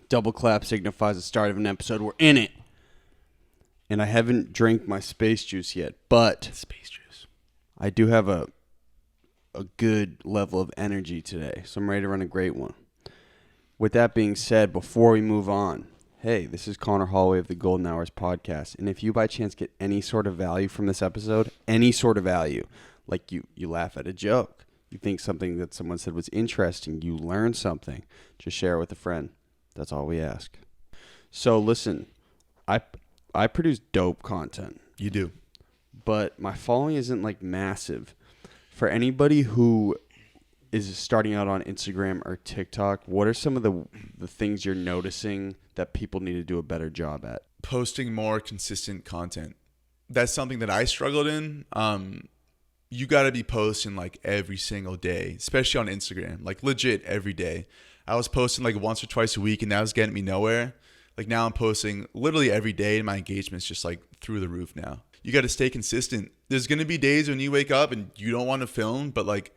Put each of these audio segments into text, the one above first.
Double clap signifies the start of an episode. We're in it. And I haven't drank my space juice yet, but Space juice. I do have a good level of energy today, so I'm ready to run a great one. With that being said, before we move on, hey, this is Conor Holway of the Golden Hours podcast, and if you by chance get any sort of value from this episode, any sort of value, like you laugh at a joke, you think something that someone said was interesting, you learn something, just share it with a friend. That's all we ask. So listen, I produce dope content. You do. But my following isn't like massive. For anybody who is starting out on Instagram or TikTok, what are some of the things you're noticing that people need to do a better job at? Posting more consistent content. That's something that I struggled in. You got to be posting like every single day, especially on Instagram, like legit every day. I was posting like once or twice a week and that was getting me nowhere. Like now I'm posting literally every day and my engagement's just like through the roof now. You got to stay consistent. There's going to be days when you wake up and you don't want to film, but like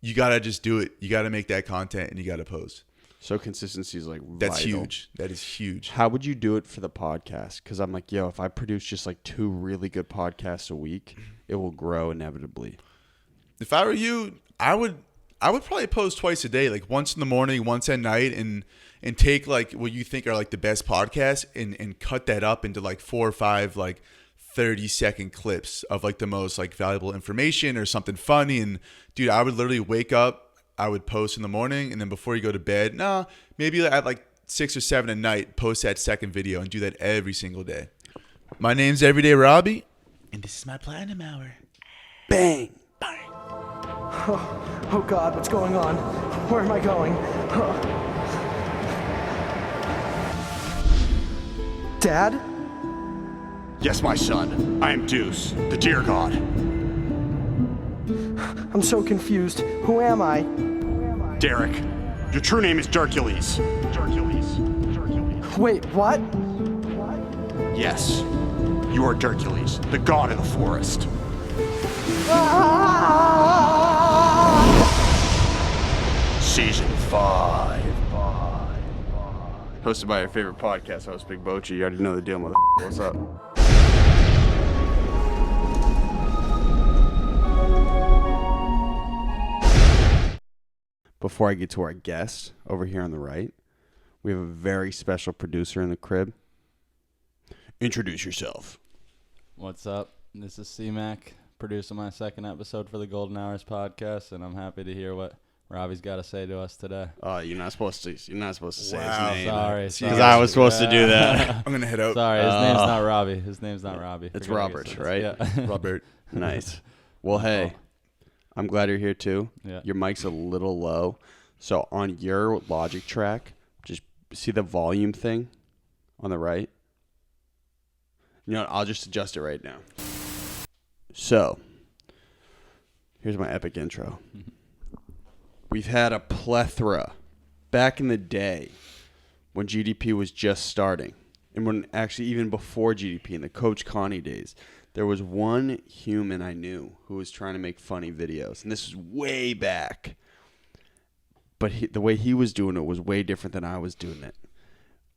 you got to just do it. You got to make that content and you got to post. So consistency is like That's vital. huge. That is huge. How would you do it for the podcast? Because I'm like, yo, if I produce just like 2 really good podcasts a week, it will grow inevitably. If I were you, I would probably post twice a day, like once in the morning, once at night, and take like what you think are like the best podcasts and cut that up into like 4 or 5 like 30-second clips of like the most like valuable information or something funny. And dude, I would literally wake up, I would post in the morning, and then before you go to bed, maybe at like 6 or 7 at night, post that second video and do that every single day. My name's Everyday Robbie, and this is my Platinum Hour. Bang! Bye. Oh God, what's going on? Where am I going? Dad? Yes, my son. I am Deuce, the deer god. I'm so confused. Who am I? Derek. Your true name is Dercules. Dercules. Wait, what? Yes. You are Dercules, the god of the forest. Season 5. Hosted by your favorite podcast host, Big Bochi. You already know the deal, mother. What's up? Before I get to our guest over here on the right, we have a very special producer in the crib. Introduce yourself. What's up? This is C-Mac, producing my second episode for the Golden Hours podcast, and I'm happy to hear what Robbie's got to say to us today. Oh, you're not supposed to say his Wow. name. Sorry. Because I was supposed to do that. I'm going to head out. Sorry, his name's not Robbie. His name's not Robbie. It's Forget Robert, what right? it is. Yeah. Robert. Nice. Well, hey, I'm glad you're here too. Yeah. Your mic's a little low. So on your Logic track, just see the volume thing on the right. You know what? I'll just adjust it right now. So, here's my epic intro. We've had a plethora back in the day when GDP was just starting. And when actually even before GDP, in the Coach Connie days, there was one human I knew who was trying to make funny videos. And this was way back. But the way he was doing it was way different than I was doing it.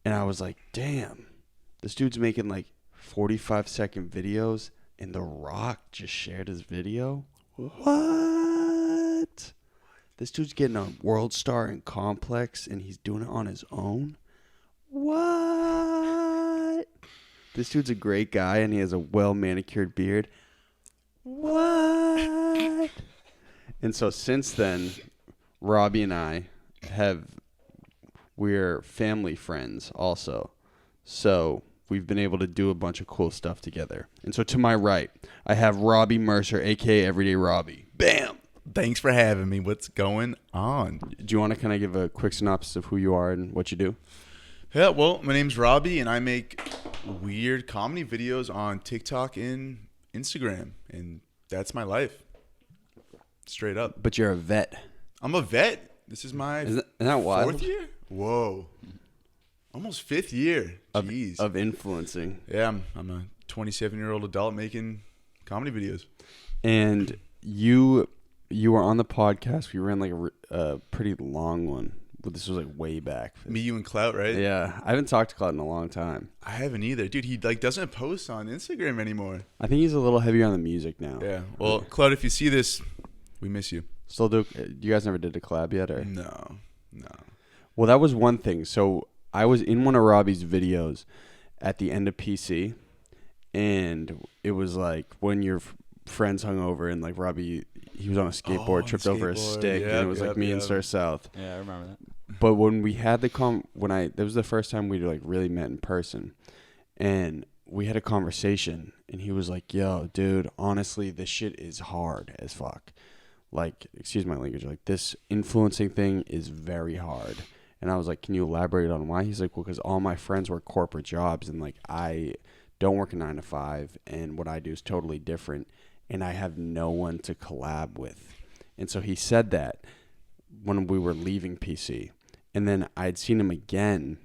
And I was like, damn, this dude's making like 45-second videos and The Rock just shared his video? What? This dude's getting a world star in Complex and he's doing it on his own? What? This dude's a great guy and he has a well-manicured beard? What? And so since then, Robbie and I we're family friends also. So we've been able to do a bunch of cool stuff together. And so to my right, I have Robbie Mercer, a.k.a. Everyday Robbie. Bam! Thanks for having me. What's going on? Do you want to kind of give a quick synopsis of who you are and what you do? Yeah, well, my name's Robbie, and I make weird comedy videos on TikTok and Instagram, and that's my life. Straight up. But you're a vet. I'm a vet. This is my Isn't that wild? 4th year? Whoa. Almost 5th year. Of Jeez. influencing. Yeah, I'm a 27-year-old adult making comedy videos. And you were on the podcast. We ran like a pretty long one. this was like way back. Me, you, and Clout, right? Yeah, I haven't talked to Clout in a long time. I haven't either, dude. He like doesn't post on Instagram anymore. I think he's a little heavier on the music now. Yeah. Well, Clout, if you see this, we miss you. Still do. You guys never did a collab yet, or? No. Well, that was one thing. So I was in one of Robbie's videos at the end of PC, and it was like when your friends hung over and like Robbie, he was on a skateboard, tripped over a stick, and it was like me and Sir South. Yeah, I remember that. But when we had the that was the first time we like really met in person, and we had a conversation, and he was like, "Yo, dude, honestly, this shit is hard as fuck. Like, excuse my language, like this influencing thing is very hard." And I was like, "Can you elaborate on why?" He's like, "Well, because all my friends work corporate jobs, and like I don't work a 9 to 5, and what I do is totally different, and I have no one to collab with." And so he said that when we were leaving PC, and then I'd seen him again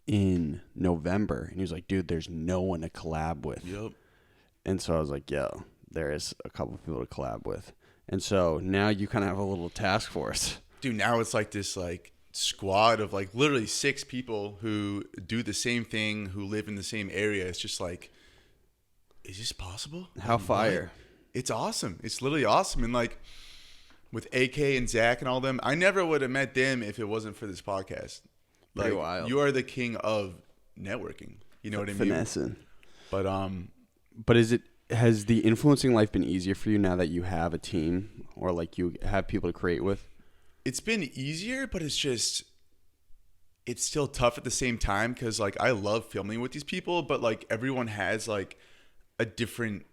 in November, and he was like, "Dude, there's no one to collab with." Yep. And so I was like, "Yo, there is a couple of people to collab with." And so now you kind of have a little task force. Dude, now it's like this like squad of like literally 6 people who do the same thing, who live in the same area. It's just like, is this possible? How fire. What? It's awesome. It's literally awesome. And like with AK and Zach and all them, I never would have met them if it wasn't for this podcast. Like, Pretty wild. You are the king of networking. You know what I mean? Finessing. But has the influencing life been easier for you now that you have a team or like you have people to create with? it's been easier, but it's still tough at the same time because like I love filming with these people, but like everyone has like a different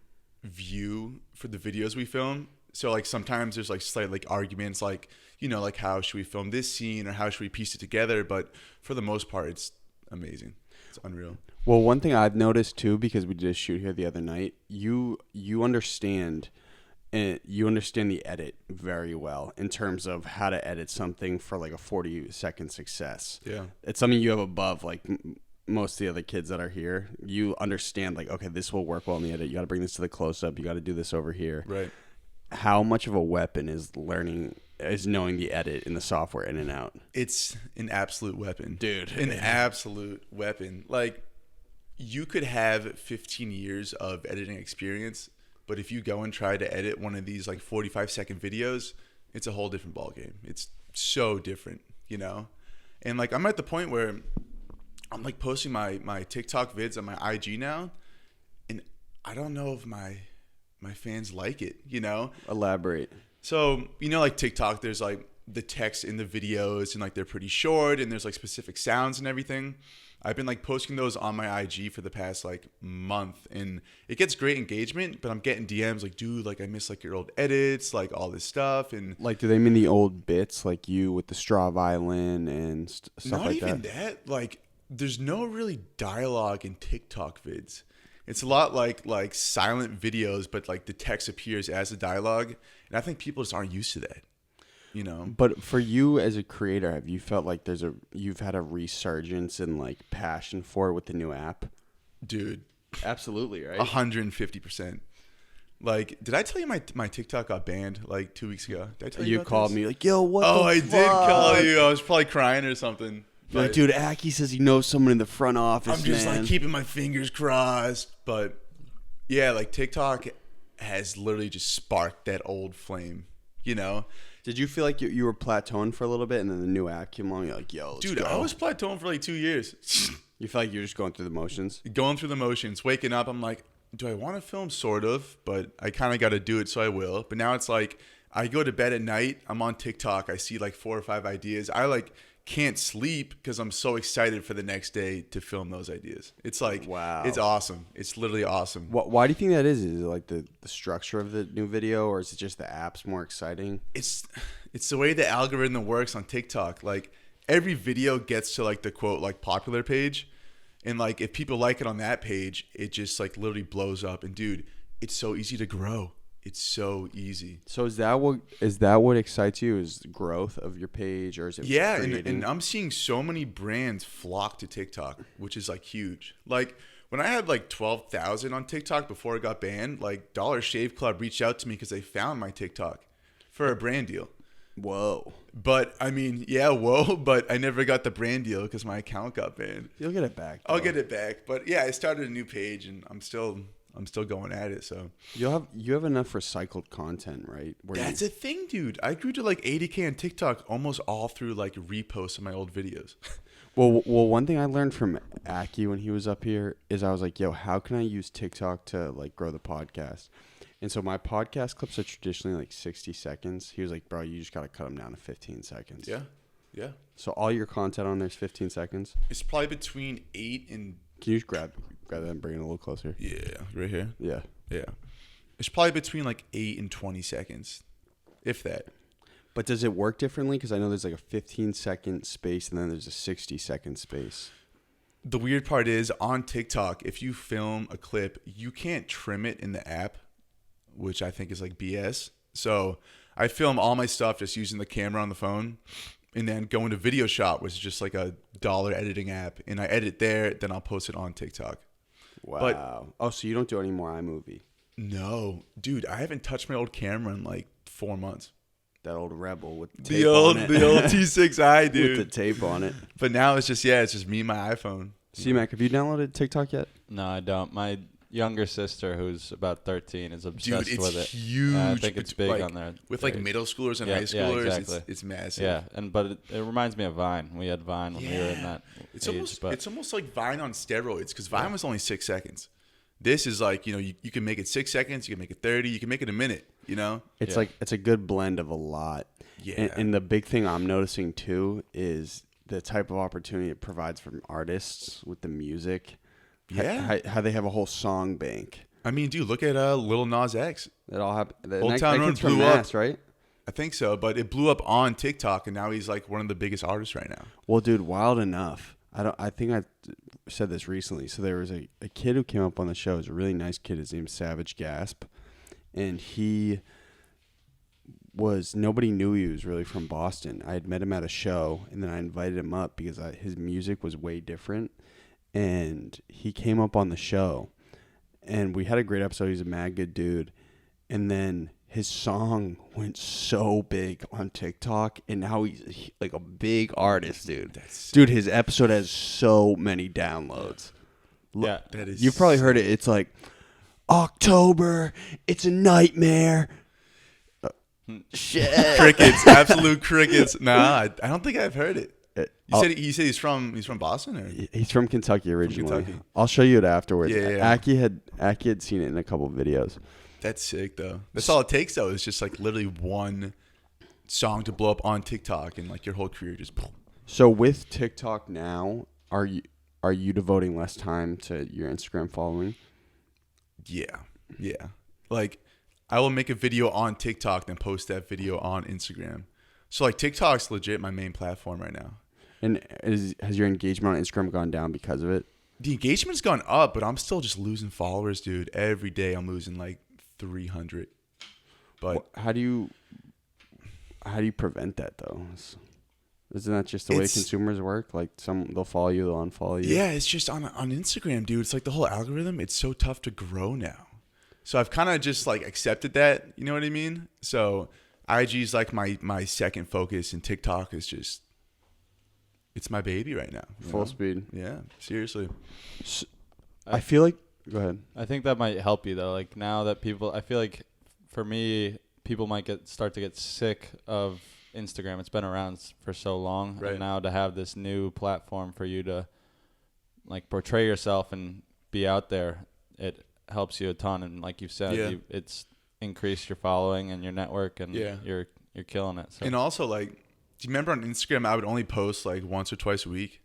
view for the videos we film. So like sometimes there's like slight like arguments like, you know, like how should we film this scene or how should we piece it together? But for the most part, it's amazing. It's unreal. Well, one thing I've noticed too, because we did a shoot here the other night, you understand the edit very well in terms of how to edit something for like a 40-second success. Yeah. It's something you have above like most of the other kids that are here. You understand like, okay, this will work well in the edit. You got to bring this to the close-up. You got to do this over here. Right. How much of a weapon is knowing the edit in the software in and out? It's an absolute weapon. Dude. An absolute weapon. Like, you could have 15 years of editing experience, but if you go and try to edit one of these like 45-second videos, it's a whole different ballgame. It's so different, you know? And like, I'm at the point where I'm like posting my TikTok vids on my IG now, and I don't know if my fans like it, you know? Elaborate. So, you know, like TikTok, there's like the text in the videos and like they're pretty short and there's like specific sounds and everything. I've been like posting those on my IG for the past like month and it gets great engagement, but I'm getting DMs like, dude, like I miss like your old edits, like all this stuff. And like, do they mean the old bits like you with the straw violin and stuff like that? Not even that. Like, there's no really dialogue in TikTok vids. It's a lot like silent videos, but like the text appears as a dialogue. And I think people just aren't used to that, you know? But for you as a creator, have you felt like you've had a resurgence in like passion for it with the new app? Dude. Absolutely, right? 150%. Like, did I tell you my TikTok got banned like 2 weeks ago? Did I tell you about called this? me like, yo, what Oh, the I fuck? did call you. I was probably crying or something. You're like, dude, Aki says he knows someone in the front office, I'm just man. like keeping my fingers crossed. But yeah, like TikTok has literally just sparked that old flame, you know? Did you feel like you were plateauing for a little bit and then the new app came along? You're like, yo, let's Dude, go. I was plateauing for like 2 years. You feel like you're just going through the motions? Going through the motions, waking up, I'm like, do I want to film? Sort of, but I kind of got to do it, so I will. But now it's like, I go to bed at night, I'm on TikTok, I see like 4 or 5 ideas. I like can't sleep because I'm so excited for the next day to film those ideas. It's like, wow, it's awesome. It's literally awesome. Why do you think that is? Is it like the structure of the new video, or is it just the app's more exciting? It's the way the algorithm works on TikTok. Like every video gets to like the quote like popular page, and like if people like it on that page, it just like literally blows up. And dude, it's so easy to grow. It's so easy. So is that what excites you? Is the growth of your page, or is it? Yeah, and I'm seeing so many brands flock to TikTok, which is like huge. Like when I had like 12,000 on TikTok before it got banned, like Dollar Shave Club reached out to me because they found my TikTok for a brand deal. Whoa. But I mean, yeah, whoa. But I never got the brand deal because my account got banned. You'll get it back. I'll get it back. But yeah, I started a new page and I'm still going at it. So You have enough recycled content, right? that's a thing, dude. I grew to like 80K on TikTok almost all through like reposts of my old videos. Well, one thing I learned from Aki when he was up here is I was like, yo, how can I use TikTok to like grow the podcast? And so my podcast clips are traditionally like 60 seconds. He was like, bro, you just got to cut them down to 15 seconds. Yeah. Yeah. So all your content on there is 15 seconds? It's probably between 8 and... Can you just grab that and bring it a little closer? Yeah. Right here. Yeah. Yeah. It's probably between like 8 and 20 seconds, if that. But does it work differently? Because I know there's like a 15-second space and then there's a 60-second space. The weird part is on TikTok, if you film a clip, you can't trim it in the app, which I think is like BS. So I film all my stuff just using the camera on the phone and then go into Video Shop, which is just like a $1 editing app. And I edit there, then I'll post it on TikTok. Wow. So you don't do any more iMovie? No. Dude, I haven't touched my old camera in like 4 months. That old Rebel with the tape The old on it. T6i, dude. With the tape on it. But now it's just me and my iPhone. C-Mac, have you downloaded TikTok yet? No, I don't. My younger sister, who's about 13, is obsessed Dude, it's with it. huge. I think it's big like, on there. With like middle schoolers and Yeah, high yeah, schoolers, exactly. it's massive. Yeah, but it reminds me of Vine. We had Vine when we were in that It's age. it's almost like Vine on steroids because Vine was only 6 seconds. This is like, you can make it 6 seconds, you can make it 30, you can make it a minute, It's like it's a good blend of a lot. Yeah. And the big thing I'm noticing too is the type of opportunity it provides from artists with the music. Yeah. How they have a whole song bank. I mean, dude, look at Lil Nas X. That all happened. Old Town Road from blew up. Mass, right? I think so, but it blew up on TikTok, and now he's like one of the biggest artists right now. Well, dude, wild enough. I think I said this recently. So there was a kid who came up on the show. He's a really nice kid. His name's Savage Gasp, and nobody knew he was really from Boston. I had met him at a show, and then I invited him up because his music was way different, and he came up on the show, and we had a great episode. He's a mad good dude, and then his song went so big on TikTok, and now he's like a big artist, dude. Dude, his episode has so many downloads. Yeah, That is You've probably heard it. It's like, October, it's a nightmare. Shit. Crickets, absolute crickets. Nah, I don't think I've heard it. You said he's from Boston, or He's from Kentucky originally. Kentucky. I'll show you it afterwards. Yeah. Aki had seen it in a couple videos. That's sick though. That's all it takes though. It's just like literally one song to blow up on TikTok, and like your whole career just. So with TikTok now, are you devoting less time to your Instagram following? Yeah. Like, I will make a video on TikTok, then post that video on Instagram. So like TikTok's legit my main platform right now. And has your engagement on Instagram gone down because of it? The engagement's gone up, but I'm still just losing followers, dude. Every day I'm losing like 300. But How do you prevent that though? Isn't that just the way consumers work? Like they'll follow you, they'll unfollow you. yeah, it's just on Instagram, dude. It's like the whole algorithm. It's so tough to grow now. So I've kind of just like accepted that. You know what I mean? So IG's like my second focus, and TikTok is just it's my baby right now. Full speed. Yeah, seriously. I feel like. Go ahead. I think that might help you though. Like now that I feel like for me, people might start to get sick of Instagram. It's been around for so long, Right. and now to have this new platform for you to like portray yourself and be out there, it helps you a ton. And like you've said, it's increased your following and your network, and you're killing it. So. And also, like, do you remember on Instagram I would only post like once or twice a week?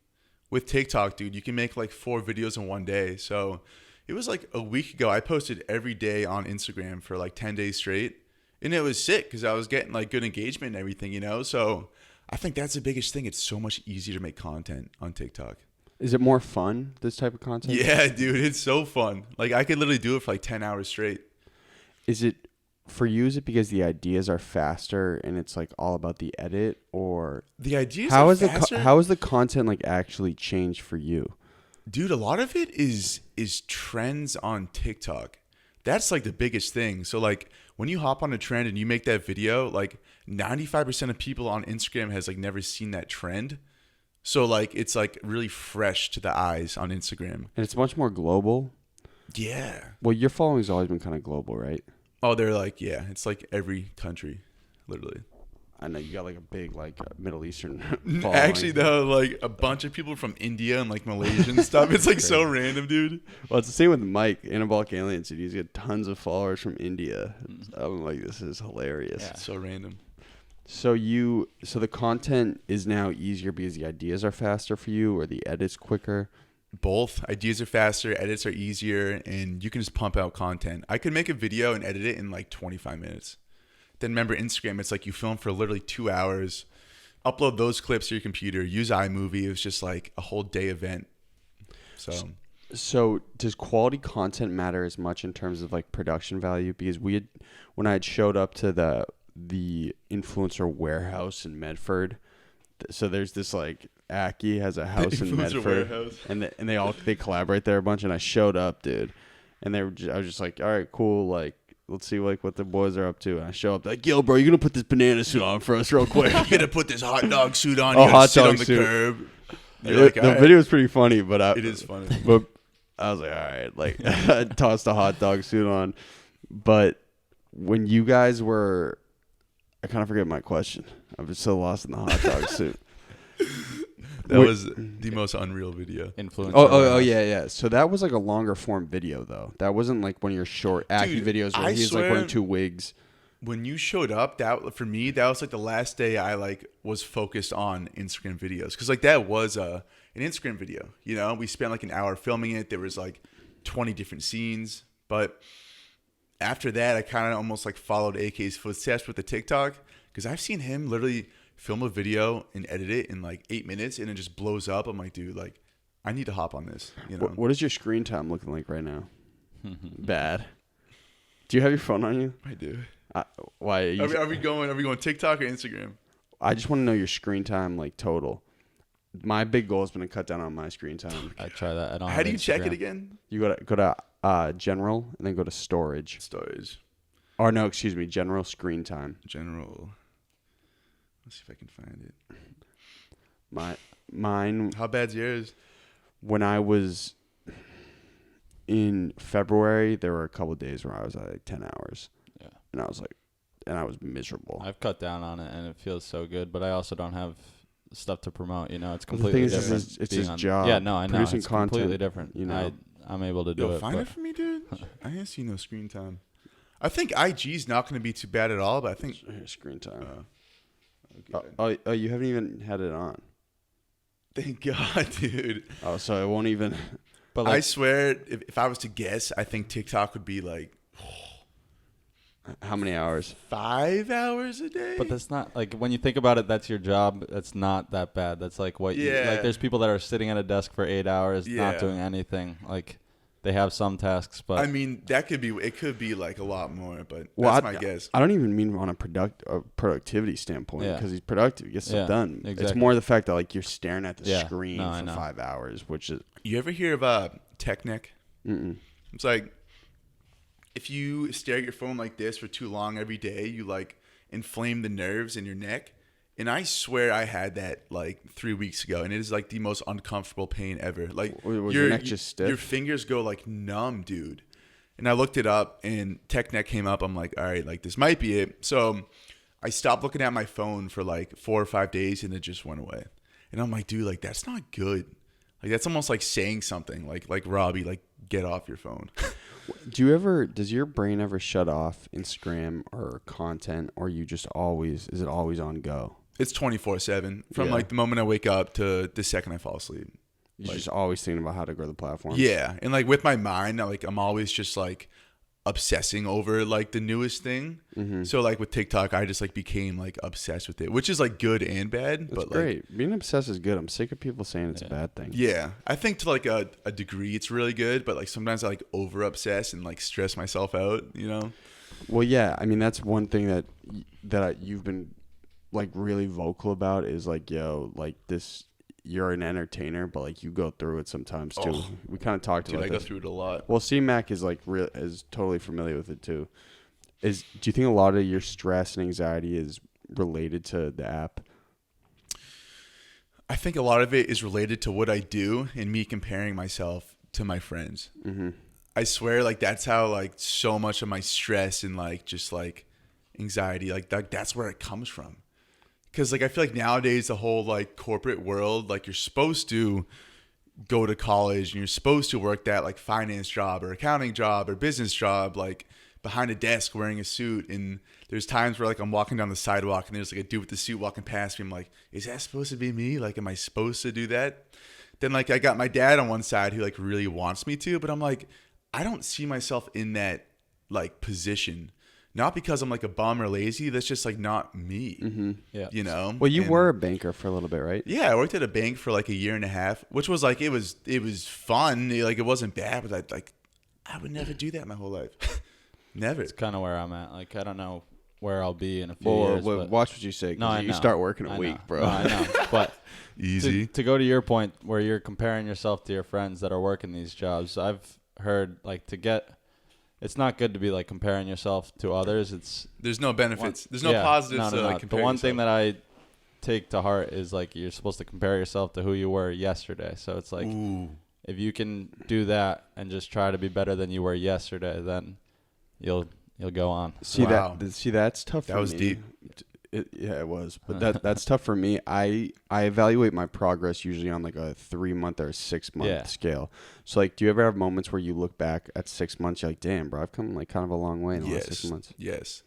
With TikTok, dude, you can make like 4 videos in one day. So it was like a week ago I posted every day on Instagram for like 10 days straight. And it was sick because I was getting like good engagement and everything, So I think that's the biggest thing. It's so much easier to make content on TikTok. Is it more fun, this type of content? Yeah, dude, it's so fun. Like I could literally do it for like 10 hours straight. Is it for you? Is it because the ideas are faster and it's like all about the edit, or The ideas how are is faster. how is the content like actually changed for you? Dude, a lot of it is trends on TikTok. That's like the biggest thing. So like when you hop on a trend and you make that video, like 95% of people on Instagram has like never seen that trend. So like it's like really fresh to the eyes on Instagram. And it's much more global. Yeah. Well, your following's always been kind of global, right? Oh, they're like, yeah, it's like every country, literally. I know you got like a big like Middle Eastern following. Actually, though, like a bunch of people from India and like Malaysia and stuff. It's like so random, dude. Well, it's the same with Mike, Anabolic Aliens. Dude, he's got tons of followers from India. I'm like, this is hilarious. Yeah. It's so random. So the content is now easier because the ideas are faster for you, or the edits quicker. Both. Ideas are faster, edits are easier, and you can just pump out content. I could make a video and edit it in like 25 minutes. Then remember Instagram, it's like you film for literally 2 hours, upload those clips to your computer, use iMovie. It was just like a whole day event. So does quality content matter as much in terms of like production value? Because when I had showed up to the influencer warehouse in Medford, so there's this like Aki has a house in Medford, warehouse. and they collaborate there a bunch. And I showed up, dude, and I was just like, all right, cool, like. Let's see like what the boys are up to. And I show up like, yo, bro, you gonna put this banana suit on for us real quick? You're gonna put this hot dog suit on. Oh, you hot sit dog on the suit. Curb. The video is pretty funny, but it is funny. But I was like, all right, like I tossed a hot dog suit on. But when you guys were, I kind of forget my question. I was so lost in the hot dog suit. That was the most unreal video. Influencer. Oh, yeah. So that was like a longer form video, though. That wasn't like one of your short Aki videos where he's like wearing 2 wigs. When you showed up, that for me, that was like the last day I like was focused on Instagram videos, because like that was an Instagram video. You know, we spent like an hour filming it. There was like 20 different scenes, but after that, I kind of almost like followed AK's footsteps with the TikTok, because I've seen him literally film a video and edit it in like 8 minutes and it just blows up. I'm like, dude, like I need to hop on this. You know? What is your screen time looking like right now? Bad. Do you have your phone on you? I do. Why? Are we going TikTok or Instagram? I just want to know your screen time, like total. My big goal has been to cut down on my screen time. I try that. I don't. How do you Instagram. check it again? You go to general and then go to storage. Or no, excuse me, general screen time. General. Let's see if I can find it. Mine. How bad's yours? When I was in February, there were a couple of days where I was at like 10 hours. Yeah. And I was miserable. I've cut down on it and it feels so good, but I also don't have stuff to promote. You know, it's completely different. It's his job. Yeah, no, I know. Producing it's content, completely different. You know, I'm able to do it. Find it for me, dude. I didn't see no screen time. I think IG's not going to be too bad at all, but I think screen time. Okay. Oh, you haven't even had it on. Thank God, dude. Oh, so it won't even. But I swear, if I was to guess, I think TikTok would be like how many hours? 5 hours a day. But that's not like when you think about it. That's your job. That's not that bad. That's like what. Yeah. Like there's people that are sitting at a desk for 8 hours, not doing anything. Like they have some tasks, but I mean it could be like a lot more. But that's my guess. I don't even mean on a productivity standpoint, because he's productive, he gets stuff done. Exactly. It's more the fact that like you're staring at the screen for 5 hours, which is. You ever hear of tech neck? Mm-mm. It's like if you stare at your phone like this for too long every day, you like inflame the nerves in your neck. And I swear I had that like 3 weeks ago, and it is like the most uncomfortable pain ever. Like your neck just stiff? Your fingers go like numb, dude. And I looked it up, and tech neck came up. I'm like, all right, like this might be it. So I stopped looking at my phone for like 4 or 5 days, and it just went away. And I'm like, dude, like that's not good. Like that's almost like saying something like Robbie, like get off your phone. Does your brain ever shut off Instagram or content, or is it always on go? It's 24/7 from like the moment I wake up to the second I fall asleep. You're just always thinking about how to grow the platform. Yeah. And like with my mind, I'm always just like obsessing over like the newest thing. Mm-hmm. So like with TikTok, I just like became like obsessed with it, which is like good and bad. It's great. Like, being obsessed is good. I'm sick of people saying it's a bad thing. Yeah. I think to like a degree it's really good, but like sometimes I like over obsess and like stress myself out, you know? Well, yeah. I mean, that's one thing that you've been like really vocal about is like, yo, like this, you're an entertainer, but like you go through it sometimes too. We kind of talked about I this. go through it a lot. Well, C-Mac is like is totally familiar with it too. Do you think a lot of your stress and anxiety is related to the app? I think a lot of it is related to what I do and me comparing myself to my friends. Mm-hmm. I swear, like, that's how, like, so much of my stress and, like, just, like, anxiety, like, that's where it comes from. Because, like, I feel like nowadays the whole, like, corporate world, like, you're supposed to go to college and you're supposed to work that, like, finance job or accounting job or business job, like, behind a desk wearing a suit. And there's times where, like, I'm walking down the sidewalk and there's, like, a dude with the suit walking past me. I'm like, is that supposed to be me? Like, am I supposed to do that? Then, like, I got my dad on one side who, like, really wants me to, but I'm like, I don't see myself in that, like, position. Not because I'm, like, a bum or lazy. That's just, like, not me. Mm-hmm. Yeah. You know? Well, you were a banker for a little bit, right? Yeah, I worked at a bank for, like, a year and a half, which was, like, it was fun. Like, it wasn't bad, but I would never do that my whole life. Never. It's kind of where I'm at. Like, I don't know where I'll be in a few Well, years. well, but watch what you say. 'Cause No, I you know. start working a I week, know. bro. No, I know. But Easy. to go to your point where you're comparing yourself to your friends that are working these jobs, I've heard, like, it's not good to be, like, comparing yourself to others. There's no benefits. There's no positives to, like, The comparing one thing yourself. that I take to heart is, like, you're supposed to compare yourself to who you were yesterday. So it's like, Ooh. if you can do that and just try to be better than you were yesterday, then you'll go on. See Wow. that's tough. That for was me. deep. Yeah, it was, but that's tough for me. I evaluate my progress usually on like a 3-month or a 6-month scale. So like, do you ever have moments where you look back at 6 months, you're like, damn, bro, I've come like kind of a long way in the last 6 months. Yes.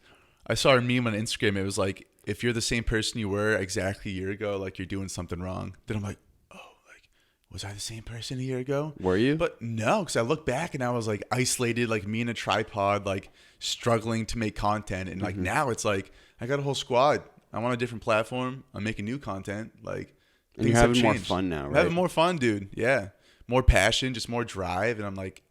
I saw a meme on Instagram. It was like, if you're the same person you were exactly a year ago, like, you're doing something wrong. Then I'm like, oh, like, was I the same person a year ago? Were you? But no, because I look back and I was like isolated, like me in a tripod, like struggling to make content. And like now it's like, I got a whole squad. I'm on a different platform. I'm making new content. Like, And you're things have having more changed. fun now, I'm right? having more fun, dude. Yeah. More passion, just more drive. And I'm like,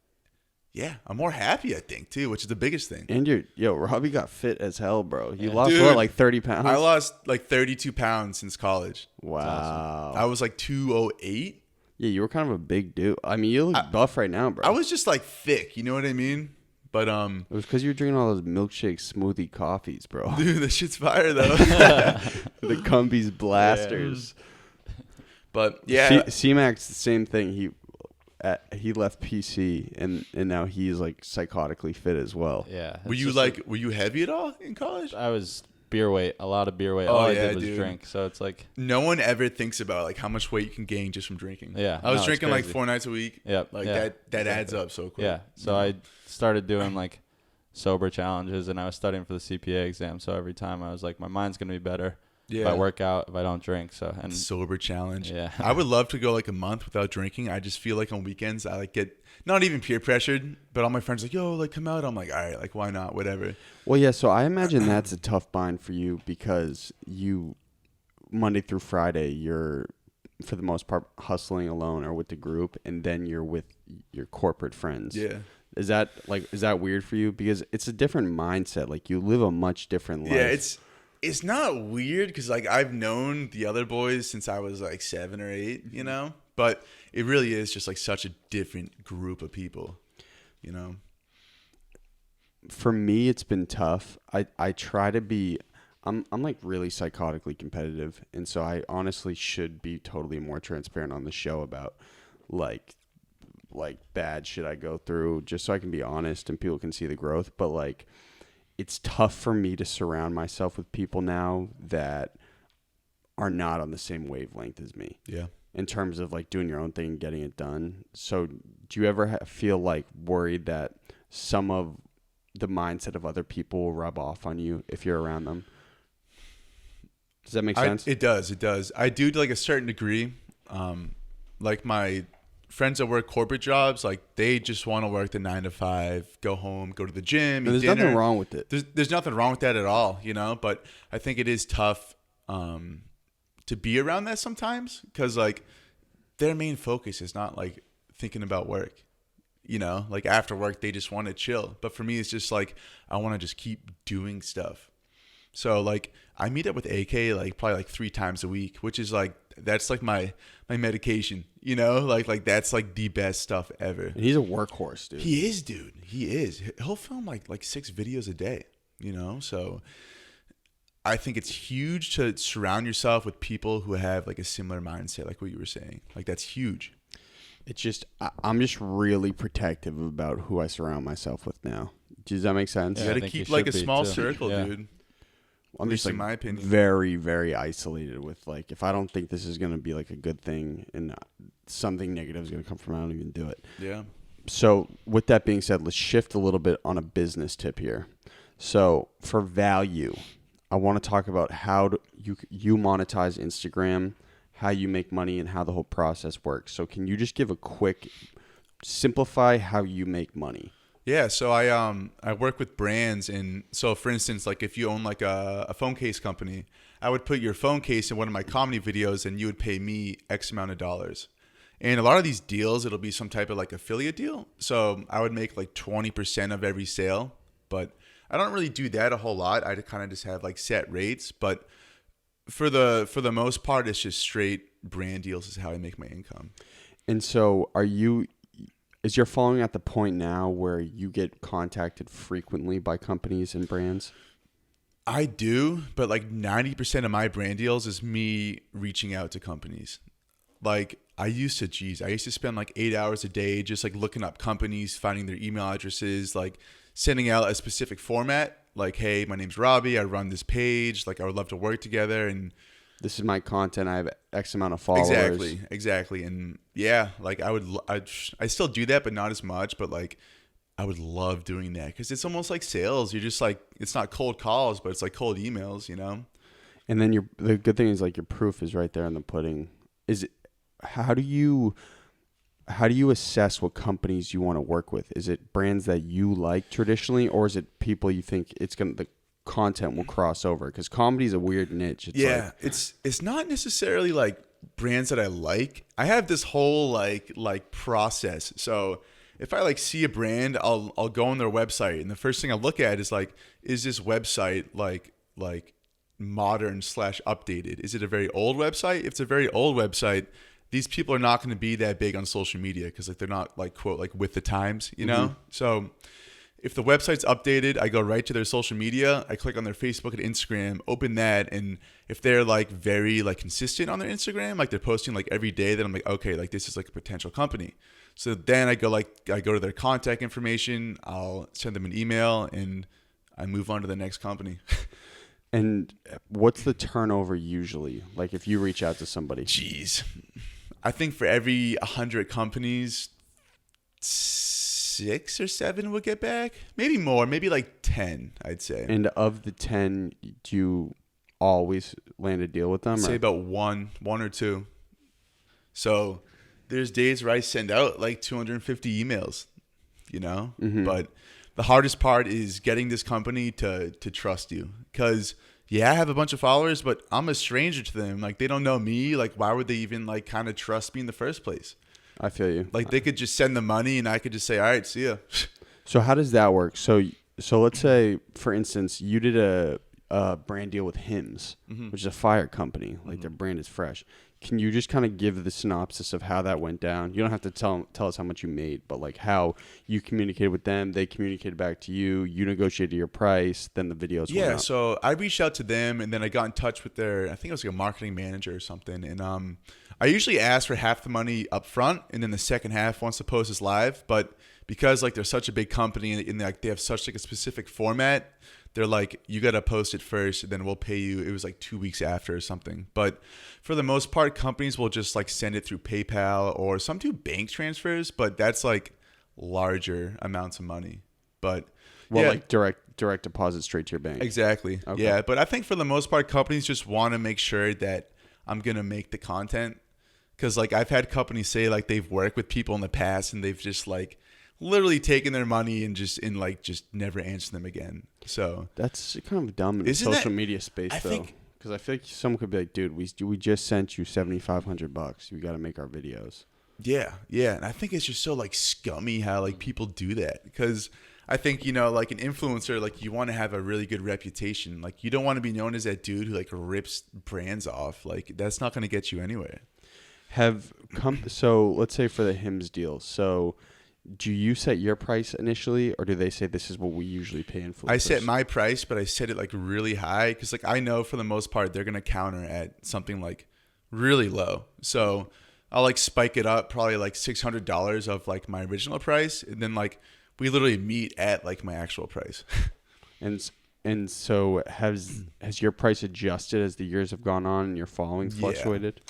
yeah, I'm more happy, I think, too, which is the biggest thing. And Robbie got fit as hell, bro. You lost Dude, what, like 30 pounds? I lost like 32 pounds since college. Wow. I was like 208. Yeah, you were kind of a big dude. I mean, you look buff right now, bro. I was just like thick, you know what I mean? But It was because you were drinking all those milkshake smoothie coffees, bro. dude, this shit's fire though. The Cumbies blasters. But yeah, C-Mac's the same thing. He left PC and now he's like psychotically fit as well. Yeah. were it's you just were you heavy at all in college? I was beer weight, a lot of beer weight. Oh, All I yeah, did was dude. drink. So it's like, No one ever thinks about like how much weight you can gain just from drinking. Yeah, I was no, it's drinking like crazy. 4 nights a week. Yep, Like yeah, that adds up so quick. yeah. So I started doing like sober challenges, and I was studying for the CPA exam. So every time I was like, my mind's going to be better if Yeah. I work out, if I don't drink. So, and Sober challenge. Yeah. I would love to go like a month without drinking. I just feel like on weekends I like get not even peer pressured, but all my friends like, yo, like come out. I'm like, all right, like why not? Whatever. Well, yeah, so I imagine that's a tough bind for you because Monday through Friday, you're, for the most part, hustling alone or with the group, and then you're with your corporate friends. Yeah. Is that weird for you? Because it's a different mindset. Like, you live a much different life. Yeah, it's not weird because like I've known the other boys since I was like 7 or 8, you know, but it really is just like such a different group of people, you know. For me, it's been tough. I try to be. I'm like really psychotically competitive, and so I honestly should be totally more transparent on the show about like bad shit I go through, just so I can be honest and people can see the growth. But like, it's tough for me to surround myself with people now that are not on the same wavelength as me. Yeah. In terms of like doing your own thing and getting it done. So do you ever feel like worried that some of the mindset of other people will rub off on you if you're around them? Does that make sense? It does. I do to like a certain degree. Like my friends that work corporate jobs, like they just want to work the 9 to 5, go home, go to the gym, eat There's dinner. nothing wrong with it. There's nothing wrong with that at all, you know. But I think it is tough to be around that sometimes because like their main focus is not like thinking about work. You know, like after work, they just want to chill. But for me, it's just like I want to just keep doing stuff. So like I meet up with AK like probably like 3 times a week, which is like that's like my medication. You know, like that's like the best stuff ever. And he's a workhorse, dude. He is, dude. He is. He'll film like 6 videos a day. You know, so I think it's huge to surround yourself with people who have like a similar mindset, like what you were saying. Like that's huge. It's just I'm just really protective about who I surround myself with now. Does that make sense? You got to keep like a small circle, dude. I'm just in like my opinion, very, very isolated with like, if I don't think this is going to be like a good thing and something negative is going to come from it, I don't even do it. Yeah. So with that being said, let's shift a little bit on a business tip here. So for value, I want to talk about how you monetize Instagram, how you make money, and how the whole process works. So can you just give a quick, simplify how you make money? Yeah, so I work with brands, and so for instance, like if you own like a phone case company, I would put your phone case in one of my comedy videos, and you would pay me X amount of dollars. And a lot of these deals, it'll be some type of like affiliate deal. So I would make like 20% of every sale, but I don't really do that a whole lot. I kind of just have like set rates, but for the most part, it's just straight brand deals is how I make my income. And so is your following at the point now where you get contacted frequently by companies and brands? I do, but like 90% of my brand deals is me reaching out to companies. Like I used to spend like 8 hours a day just like looking up companies, finding their email addresses, like sending out a specific format. Like, hey, my name's Robbie. I run this page. Like I would love to work together, and this is my content. I have X amount of followers. Exactly. And yeah, like I still do that, but not as much. But like, I would love doing that because it's almost like sales. You're just like, it's not cold calls, but it's like cold emails, you know? And then the good thing is like your proof is right there in the pudding. How do you assess what companies you want to work with? Is it brands that you like traditionally, or is it people you think the content will cross over? Because comedy is a weird niche. It's not necessarily like brands that I like. I have this whole like process. So if I like see a brand, I'll go on their website, and the first thing I look at is like, is this website like modern / updated? Is it a very old website? If it's a very old website, these people are not going to be that big on social media because like they're not like quote like with the times, you know? Mm-hmm. So if the website's updated, I go right to their social media. I click on their Facebook and Instagram, open that, and if they're like very like consistent on their Instagram, like they're posting like every day, then I'm like, okay, like this is like a potential company. So then I go to their contact information, I'll send them an email, and I move on to the next company. And what's the turnover usually? Like if you reach out to somebody? Jeez. I think for every 100 companies, 6 or 7 would get back. Maybe more, maybe like 10, I'd say. And of the 10, do you always land a deal with them? I'd say about one or two. So there's days where I send out like 250 emails, you know? Mm-hmm. But the hardest part is getting this company to trust you. Because, yeah, I have a bunch of followers, but I'm a stranger to them. Like, they don't know me. Like, why would they even, like, kind of trust me in the first place? I feel you. Like, they could just send the money, and I could just say, all right, see ya. So how does that work? So let's say, for instance, you did a brand deal with Hims, mm-hmm. which is a fire company. Like, mm-hmm. their brand is fresh. Can you just kind of give the synopsis of how that went down? You don't have to tell us how much you made, but like how you communicated with them, they communicated back to you, you negotiated your price, then the videos went out. So I reached out to them, and then I got in touch with I think it was like a marketing manager or something. And I usually ask for half the money up front, and then the second half once the post is live. But because like they're such a big company and like they have such like a specific format, they're like, you got to post it first, and then we'll pay you. It was like 2 weeks after or something. But for the most part, companies will just like send it through PayPal, or some do bank transfers, but that's like larger amounts of money. But like direct deposit straight to your bank. Exactly. Okay. Yeah. But I think for the most part, companies just want to make sure that I'm going to make the content. Because like I've had companies say like they've worked with people in the past, and they've just like literally taken their money and just never answered them again. So that's kind of dumb in the social media space, though. Because I feel like someone could be like, dude, we just sent you $7,500. We got to make our videos. Yeah. And I think it's just so like scummy how like people do that. Because I think, you know, like an influencer, like you want to have a really good reputation. Like you don't want to be known as that dude who like rips brands off. Like that's not going to get you anywhere. So let's say for the Hims deal. So do you set your price initially, or do they say this is what we usually pay influencers? I set my price, but I set it like really high because like I know for the most part they're gonna counter at something like really low. So I'll like spike it up probably like $600 of like my original price, and then like we literally meet at like my actual price. And so has your price adjusted as the years have gone on and your following fluctuated?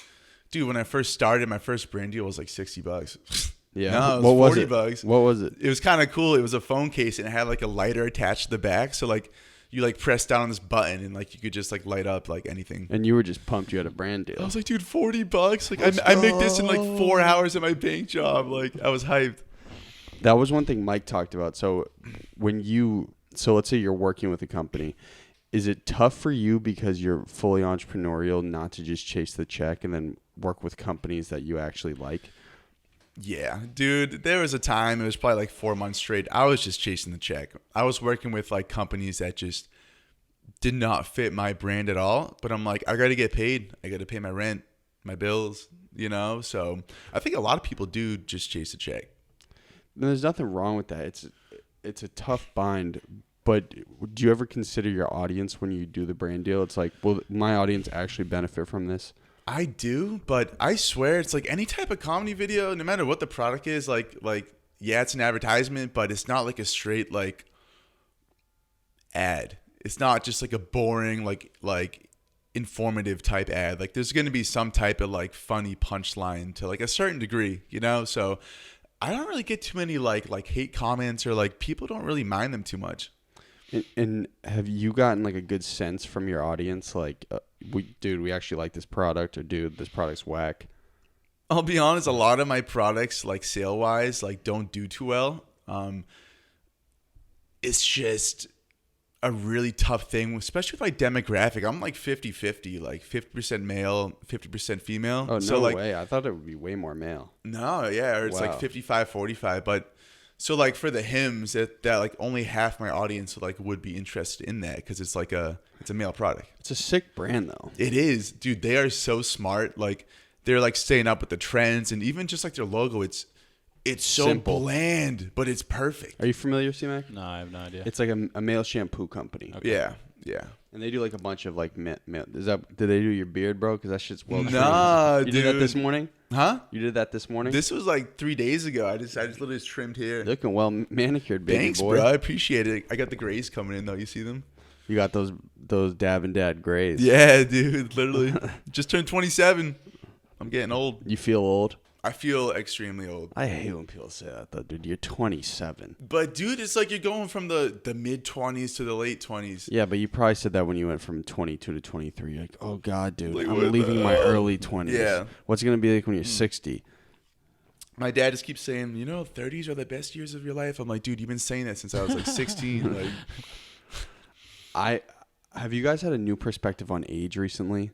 Dude, when I first started, my first brand deal was like $60. Yeah. No, it what was was $40. it? What was it? It was kind of cool. It was a phone case and it had like a lighter attached to the back. So like you like press down on this button and like you could just like light up like anything. And you were just pumped you had a brand deal. I was like, dude, $40. Like I make this in like 4 hours at my bank job. Like I was hyped. That was one thing Mike talked about. So let's say you're working with a company. Is it tough for you because you're fully entrepreneurial not to just chase the check and then work with companies that you actually like? Yeah, dude, there was a time, it was probably like 4 months straight, I was just chasing the check. I was working with like companies that just did not fit my brand at all. But I'm like, I got to get paid. I got to pay my rent, my bills, you know? So I think a lot of people do just chase the check. There's nothing wrong with that. It's a tough bind. But do you ever consider your audience when you do the brand deal? It's like, will my audience actually benefit from this? I do, but I swear it's like any type of comedy video, no matter what the product is, like yeah, it's an advertisement, but it's not like a straight like ad. It's not just like a boring like informative type ad. Like there's going to be some type of like funny punchline to like a certain degree, you know? So I don't really get too many like hate comments or like people don't really mind them too much. And have you gotten like a good sense from your audience, like, we actually like this product, or dude, this product's whack? I'll be honest, a lot of my products, like sale wise, like don't do too well. It's just a really tough thing, especially with like demographic. I'm like 50-50, like 50% male, 50% female. Oh, no so, like, way. I thought it would be way more male. No, yeah, or it's like 55-45, but so like for the hymns that like only half my audience would be interested in that because it's like it's a male product. It's a sick brand though. It is, dude. They are so smart. Like they're like staying up with the trends, and even just like their logo, it's so simple, bland, but it's perfect. Are you familiar, C-Mac? No, I have no idea. It's like a male shampoo company. Okay. Yeah. And they do like a bunch of like male. Did they do your beard, bro? Because that shit's well. Nah, you dude. did that this morning? Huh? You did that this morning? This was like 3 days ago. I literally just trimmed here. Looking well manicured, baby. Thanks, boy. bro. I appreciate it. I got the grays coming in though. You see them? You got those dab and dad grays. Yeah, dude. Literally, just turned 27. I'm getting old. You feel old? I feel extremely old. I hate when people say that though, dude. You're 27. But dude, it's like you're going from the mid 20s to the late 20s. Yeah, but you probably said that when you went from 22 to 23. You're like, oh god, dude, Like, I'm leaving my early 20s. Yeah. What's it gonna be like when you're 60? My dad just keeps saying, 30s are the best years of your life. I'm like, dude, you've been saying that since I was like 16. Like, Have you guys had a new perspective on age recently?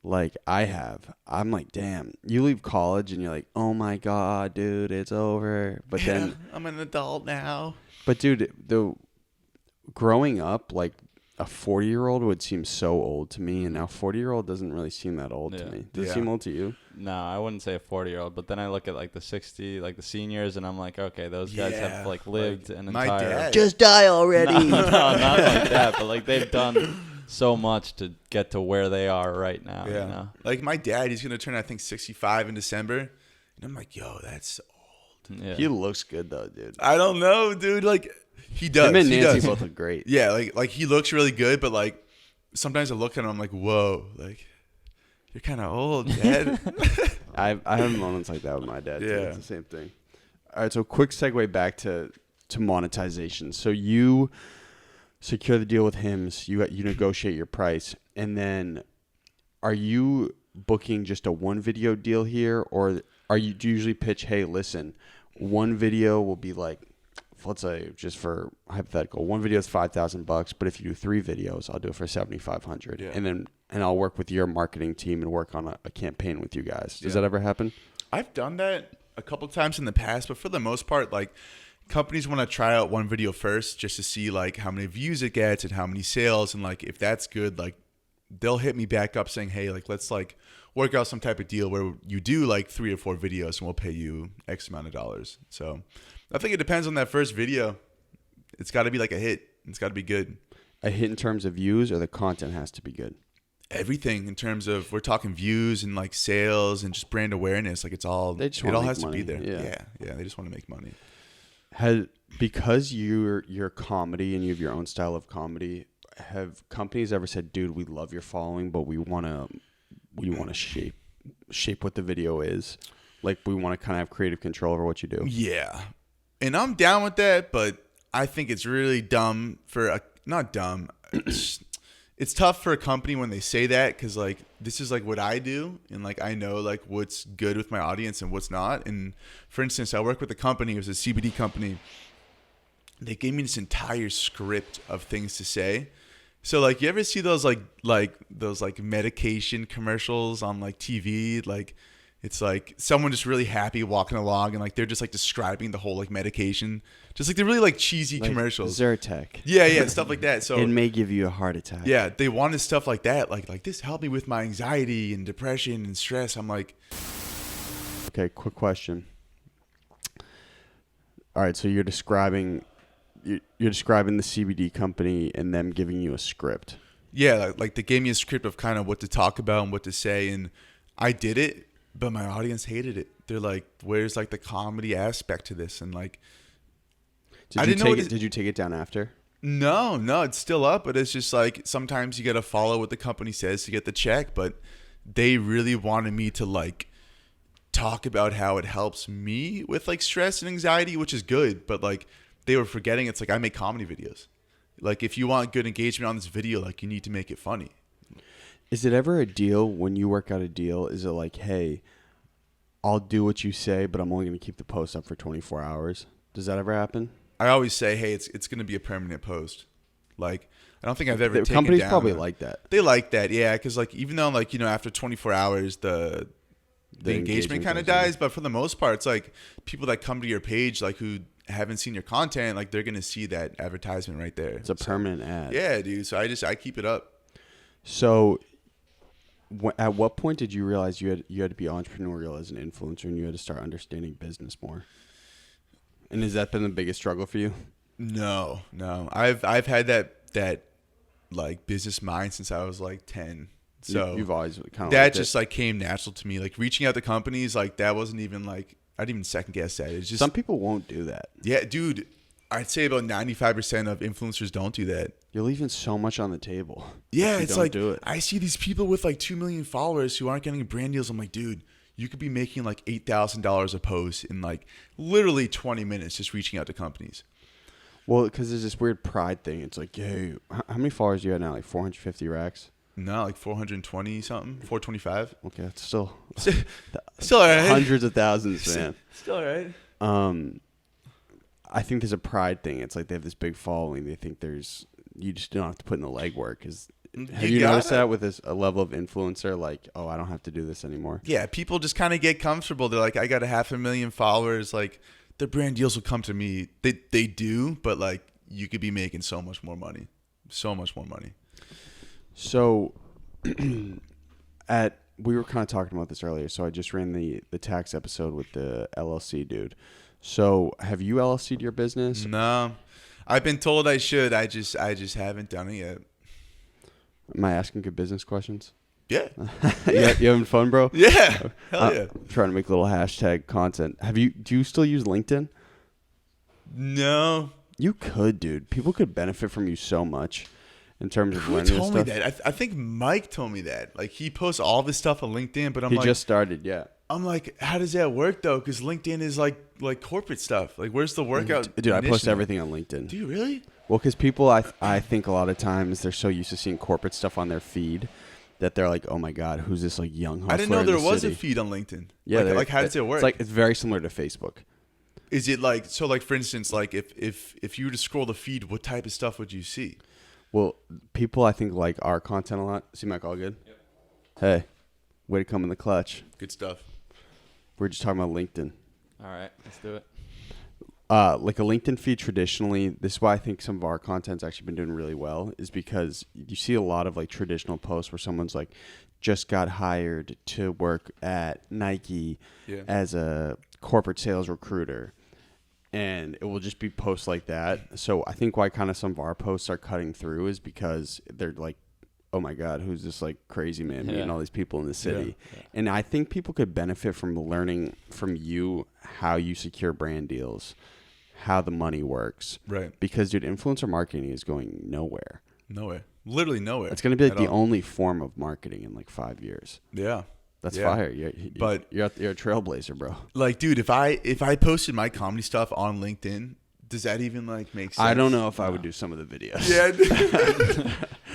Like I have. I'm like, damn, you leave college and you're like, oh my god, dude, it's over. But then I'm an adult now. But dude, growing up, like a 40-year-old would seem so old to me, and now 40-year-old doesn't really seem that old to me. Does it seem old to you? No, I wouldn't say a 40-year-old, but then I look at like the 60, like the seniors, and I'm like, okay, those guys have like lived an my entire. dad. Just die already. No, not like that, but like they've done so much to get to where they are right now. Yeah. You know? Like my dad, he's gonna turn I think 65 in December, and I'm like, yo, that's old. Yeah. He looks good though, dude. I don't know, dude. Like he does. Him and he Nancy does. both look great. Yeah, like he looks really good, but like sometimes I look at him, I'm like, whoa, like you're kind of old, Dad. I have moments like that with my dad too. Yeah. It's the same thing. All right, so quick segue back to monetization. So you secure the deal with Hims, you negotiate your price, and then are you booking just a one video deal here, or do you usually pitch, hey, listen, one video will be like, let's say, just for hypothetical, one video is $5,000, but if you do 3 videos, I'll do it for $7,500, and I'll work with your marketing team and work on a campaign with you guys. Does that ever happen? I've done that a couple times in the past, but for the most part, like companies want to try out one video first just to see like how many views it gets and how many sales, and like if that's good, like they'll hit me back up saying, hey, like, let's like work out some type of deal where you do like 3 or 4 videos and we'll pay you X amount of dollars. So I think it depends on that first video. It's got to be like a hit. It's got to be good. A hit in terms of views, or the content has to be good? Everything in terms of, we're talking views and like sales and just brand awareness. Like, it all has to be there. Yeah. They just want to make money. Because you're comedy and you have your own style of comedy, have companies ever said, dude, we love your following, but we want to shape what the video is? Like, we want to kind of have creative control over what you do. Yeah. And I'm down with that, but I think it's really dumb not dumb. It's tough for a company when they say that, because like, this is like what I do, and like, I know like what's good with my audience and what's not. And for instance, I work with a company. It was a CBD company. They gave me this entire script of things to say. So like, you ever see those like those like medication commercials on like TV? Like, it's like someone just really happy walking along, and like they're just like describing the whole like medication, just like they're really like cheesy like commercials. Zyrtec. Yeah, stuff like that. So it may give you a heart attack. Yeah, they wanted stuff like that, like this helped me with my anxiety and depression and stress. I'm like, okay, quick question. All right, so you're describing the CBD company and them giving you a script. Yeah, like they gave me a script of kind of what to talk about and what to say, and I did it. But my audience hated it. They're like, where's like the comedy aspect to this? And like, did you take it down after? No, it's still up, but it's just like, sometimes you got to follow what the company says to get the check. But they really wanted me to like talk about how it helps me with like stress and anxiety, which is good. But like, they were forgetting, it's like, I make comedy videos. Like, if you want good engagement on this video, like, you need to make it funny. Is it ever a deal when you work out a deal? Is it like, hey, I'll do what you say, but I'm only going to keep the post up for 24 hours? Does that ever happen? I always say, hey, it's going to be a permanent post. Like, I don't think I've ever taken companies down. Probably like that. They like that, yeah, because like, even though like, you know, after 24 hours, the engagement kind of dies, but for the most part, it's like people that come to your page, like, who haven't seen your content, like, they're going to see that advertisement right there. It's a permanent ad. Yeah, dude. So I keep it up. So at what point did you realize you had to be entrepreneurial as an influencer, and you had to start understanding business more? And has that been the biggest struggle for you? No. I've had that like business mind since I was like 10. So you've always kind of that just like came natural to me. Like, reaching out to companies, like, that wasn't even like, I didn't even second guess that. It's just, some people won't do that. Yeah, dude. I'd say about 95% of influencers don't do that. You're leaving so much on the table. Yeah, it's like, do it. I see these people with like 2 million followers who aren't getting brand deals. I'm like, dude, you could be making like $8,000 a post in like literally 20 minutes just reaching out to companies. Well, because there's this weird pride thing. It's like, hey, how many followers do you have now? Like 450 racks? No, like 420 something, 425. Okay, that's still all right. Hundreds of thousands, man. Still all right. I think there's a pride thing. It's like they have this big following. They think you just don't have to put in the legwork. Have you noticed that with a level of influencer? Like, oh, I don't have to do this anymore. Yeah, people just kind of get comfortable. They're like, I got 500,000 followers. Like, the brand deals will come to me. They do, but like, you could be making so much more money. So much more money. So, we were kind of talking about this earlier. So I just ran the tax episode with the LLC dude. So have you LLC'd your business? No, I've been told I should. I just haven't done it yet. Am I asking good business questions? Yeah. You having fun, bro? Yeah. Hell yeah. I'm trying to make a little hashtag content. Do you still use LinkedIn? No. You could, dude. People could benefit from you so much in terms of learning this stuff. Who told me that? I think Mike told me that. Like, he posts all this stuff on LinkedIn, but he just started, yeah. I'm like, how does that work though? Because LinkedIn is like corporate stuff. Like, where's the workout? Dude, I post everything on LinkedIn. Do you really? Well, because people, I think a lot of times they're so used to seeing corporate stuff on their feed that they're like, oh my god, who's this like young hustler? I didn't know there was city? a feed on LinkedIn. Yeah, like how does it work? It's very similar to Facebook. Is it like, so like, for instance, like if you were to scroll the feed, what type of stuff would you see? Well, people I think like our content a lot. See, Mike, all good? Yep. Hey, way to come in the clutch. Good stuff. We're just talking about LinkedIn. All right, let's do it. like a LinkedIn feed traditionally, this is why I think some of our content's actually been doing really well, is because you see a lot of like traditional posts where someone's like just got hired to work at Nike as a corporate sales recruiter. And it will just be posts like that. So I think why kind of some of our posts are cutting through is because they're like, oh my God, who's this like crazy man meeting all these people in the city? Yeah. And I think people could benefit from learning from you how you secure brand deals, how the money works. Right. Because, dude, influencer marketing is going nowhere. Nowhere. Literally nowhere. It's going to be like the only form of marketing in like 5 years. Yeah. That's fire. You're a trailblazer, bro. Like, dude, if I posted my comedy stuff on LinkedIn, does that even like make sense? I don't know if I would do some of the videos. Yeah.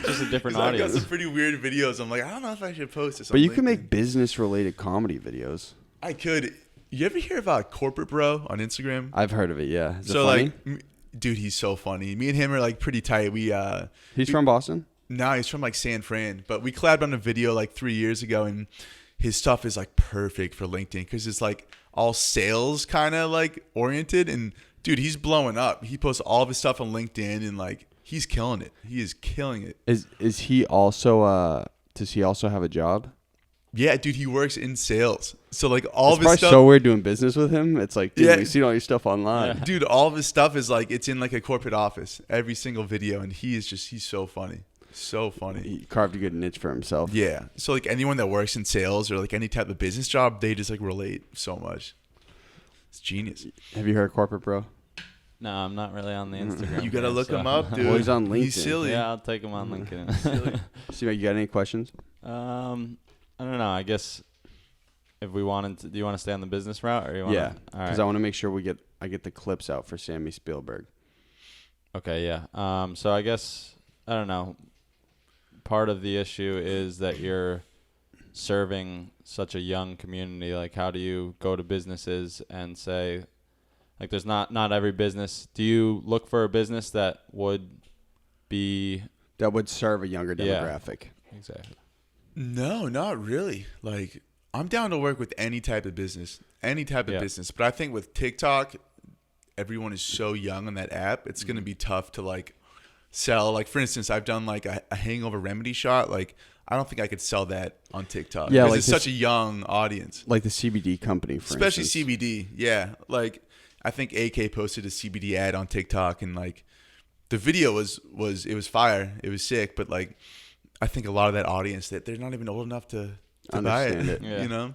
Just a different I've audience. got some pretty weird videos. I'm like, I don't know if I should post this. But you can make business-related comedy videos. I could. You ever hear about Corporate Bro on Instagram? I've heard of it. Yeah. Is it funny? Like, dude, he's so funny. Me and him are like pretty tight. He's from Boston? No, he's from like San Fran. But we collabed on a video like 3 years ago, and his stuff is like perfect for LinkedIn because it's like all sales kind of like oriented. And dude, he's blowing up. He posts all of his stuff on LinkedIn, and like he's killing it. He is killing it. Is he also does he also have a job? Yeah, dude, he works in sales. So like all it's of his stuff. So weird doing business with him. It's like, dude, we've seen all your stuff online. Yeah. Dude, all of his stuff is like it's in like a corporate office. Every single video, and he's so funny. So funny. He carved a good niche for himself. Yeah. So like anyone that works in sales or like any type of business job, they just like relate so much. It's genius. Have you heard Corporate Bro? No, I'm not really on the Instagram. You gotta look him up, dude. Well, he's on LinkedIn. He's silly. Yeah, I'll take him on LinkedIn. See, you got any questions? I don't know. I guess if we wanted to, do you want to stay on the business route or you want? Yeah, because I want to make sure I get the clips out for Sammy Spielberg. Okay, yeah. So I guess I don't know. Part of the issue is that you're serving such a young community. Like, how do you go to businesses and say, like, there's not every business. Do you look for a business that would serve a younger demographic? Yeah, exactly. No, not really. Like, I'm down to work with any type of business, But I think with TikTok, everyone is so young on that app. It's going to be tough to like sell. Like, for instance, I've done like a hangover remedy shot. Like, I don't think I could sell that on TikTok. Yeah, like it's such a young audience. Like the CBD company, for especially instance. CBD. Yeah, like I think AK posted a CBD ad on TikTok, and like the video was fire. It was sick, but like I think a lot of that audience that they're not even old enough to buy it. Yeah. You know.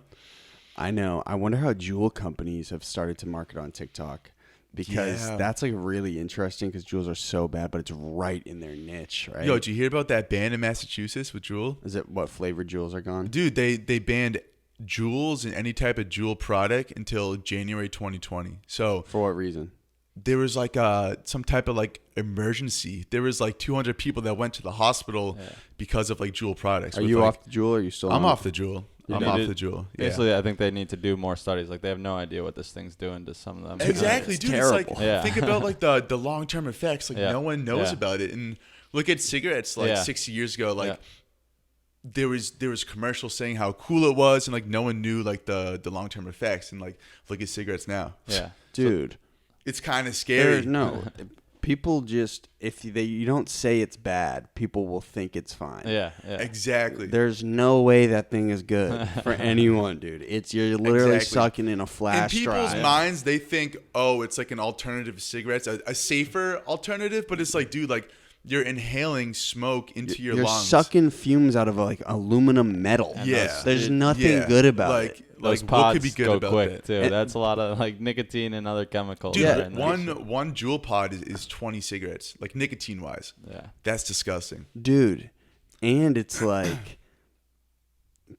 I know. I wonder how jewel companies have started to market on TikTok. Because that's like really interesting because jewels are so bad, but it's right in their niche, right? Yo, did you hear about that ban in Massachusetts with Juul? Is it what flavored jewels are gone? Dude, they banned jewels and any type of jewel product until January 2020. So for what reason? There was like some type of like emergency. There was like 200 people that went to the hospital because of like jewel products. Are you off the jewel or are you still I'm on off the jewel. I'm off the jewel. Basically, I think they need to do more studies. Like, they have no idea what this thing's doing to some of them. Exactly, it's dude. terrible. It's like, think about like the long-term effects. Like, no one knows about it. And look at cigarettes like 60 years ago. Like, there was commercials saying how cool it was, and like no one knew like the long-term effects. And like, look at cigarettes now. Yeah, dude. It's kind of scary. No, people just you don't say it's bad, people will think it's fine. Yeah. Exactly. There's no way that thing is good for anyone, dude. You're literally sucking in a flash drive. In people's minds, they think, oh, it's like an alternative to cigarettes, a safer alternative. But it's like, dude, like you're inhaling smoke into your lungs. You're sucking fumes out of like aluminum metal. There's nothing good about it. Those like, pods what could be good go about quick that? too. That's a lot of like nicotine and other chemicals. Dude, one Juul pod is 20 cigarettes, like nicotine wise. Yeah, that's disgusting, dude. And it's like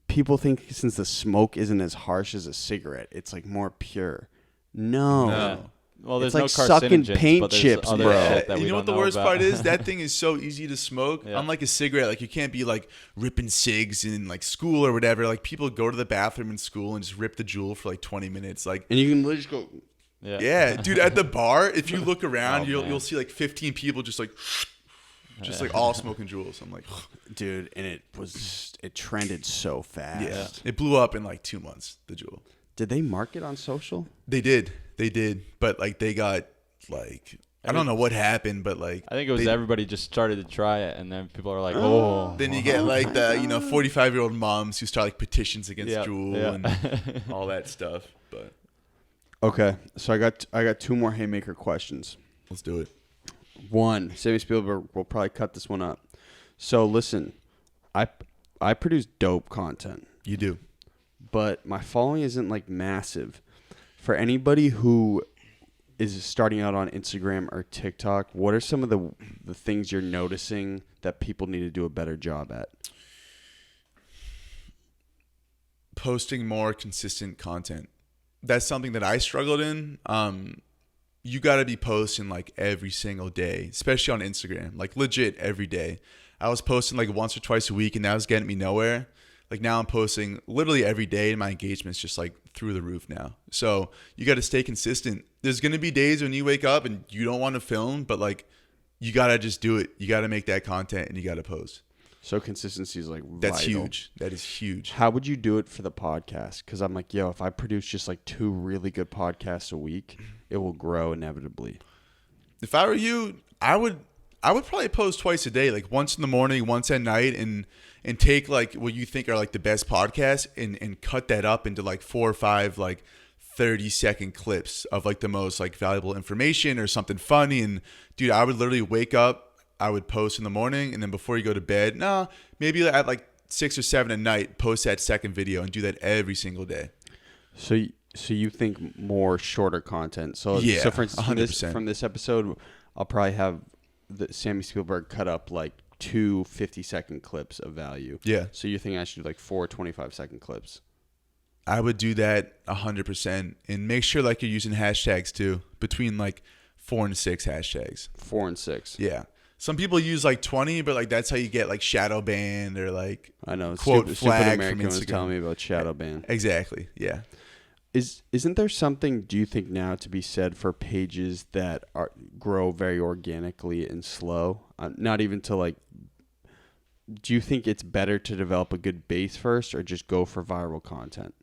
people think since the smoke isn't as harsh as a cigarette, it's like more pure. No. Well, there's it's no like sucking carcinogens, paint but there's chips, other bro. shit that you we know don't what the know worst about. part is? That thing is so easy to smoke. Unlike a cigarette, like you can't be like ripping cigs in like school or whatever. Like people go to the bathroom in school and just rip the Juul for like 20 minutes. Like, and you can literally just go. Yeah, dude. At the bar, if you look around, you'll see like 15 people just like all smoking Juuls. I'm like, dude, and it trended so fast. Yeah, it blew up in like 2 months. The Juul. Did they market on social? They did. they did, but like they got like I don't know what happened, but like I think it was everybody just started to try it, and then people are like, oh. Then you get like the 45-year-old moms who start like petitions against Juul and all that stuff. But Okay, so I got two more haymaker questions. let's do it. One, Sammy Spielberg will probably cut this one up. So listen, I produce dope content, You do. but my following isn't like massive. For anybody who is starting out on Instagram or TikTok, what are some of the things you're noticing that people need to do a better job at? Posting more consistent content. That's something that I struggled in. You got to be posting like every single day, especially on Instagram, like legit every day. I was posting like once or twice a week, and that was getting me nowhere. Like now I'm posting literally every day, and my engagement's just like through the roof now. So you got to stay consistent. There's going to be days when you wake up and you don't want to film, but like you got to just do it. You got to make that content, and you got to post. So consistency is like That's vital. huge. That is huge. How would you do it for the podcast? Because I'm like, yo, if I produce just like 2 really good podcasts a week, it will grow inevitably. If I were you, I would probably post twice a day, like once in the morning, once at night, and take like what you think are like the best podcasts and cut that up into like 4 or 5 like 30-second clips of like the most like valuable information or something funny. And dude, I would literally wake up, I would post in the morning, and then before you go to bed, maybe at like 6 or 7 at night, post that second video and do that every single day. So you think more shorter content. So Yeah, so for instance, 100%. from this episode, I'll probably have Sammy Spielberg cut up like 2 50-second clips of value. Yeah. So you think I should do like 4 25-second clips? I would do that 100%, and make sure like you're using hashtags too, between like 4 and 6 hashtags. 4 and 6. Yeah. Some people use like 20, but like that's how you get like shadow banned or like I know. quote Stupid flag American from was Instagram. telling me about shadow ban. Exactly. Yeah. Isn't there something, do you think, now to be said for pages that grow very organically and slow? Not even to like. Do you think it's better to develop a good base first, or just go for viral content?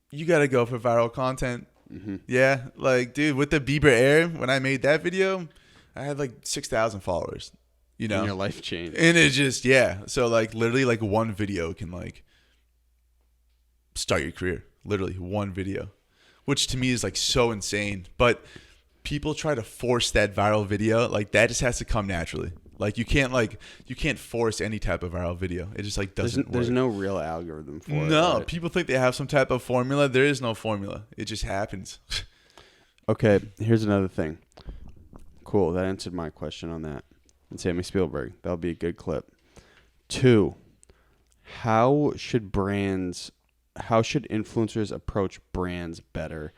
You got to go for viral content. Mm-hmm. Yeah. Like, dude, with the Bieber Air, when I made that video, I had like 6,000 followers, you know, And your life changed. and it just, yeah. So like literally like one video can like start your career. Literally one video, which to me is like so insane. But people try to force that viral video. Like that just has to come naturally. Like you can't force any type of viral video. It just like doesn't work. There's no real algorithm for it. No, Right? people think they have some type of formula. There is no formula. It just happens. Okay, here's another thing. Cool, that answered my question on that. And Sammy Spielberg, that'll be a good clip. 2, how should influencers approach brands better?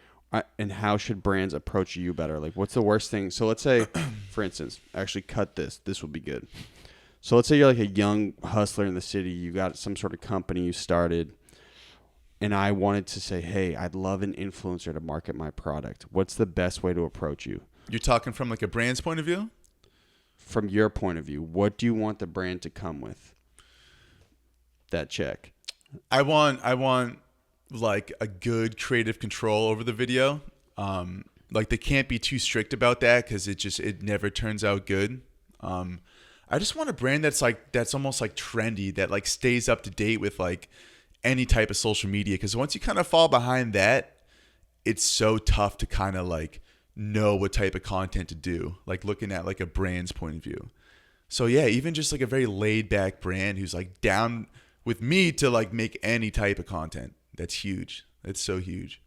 And how should brands approach you better? Like, what's the worst thing? So let's say, for instance, actually cut this. This would be good. So let's say you're like a young hustler in the city. You got some sort of company you started. And I wanted to say, hey, I'd love an influencer to market my product. What's the best way to approach you? You're talking from like a brand's point of view? From your point of view, what do you want the brand to come with? That check. I want like a good creative control over the video. Like they can't be too strict about that because it never turns out good. I just want a brand that's almost like trendy, that like stays up to date with like any type of social media. Because once you kind of fall behind that, it's so tough to kind of like know what type of content to do. Like looking at like a brand's point of view. So yeah, even just like a very laid back brand who's like down with me to like make any type of content. That's huge. It's so huge.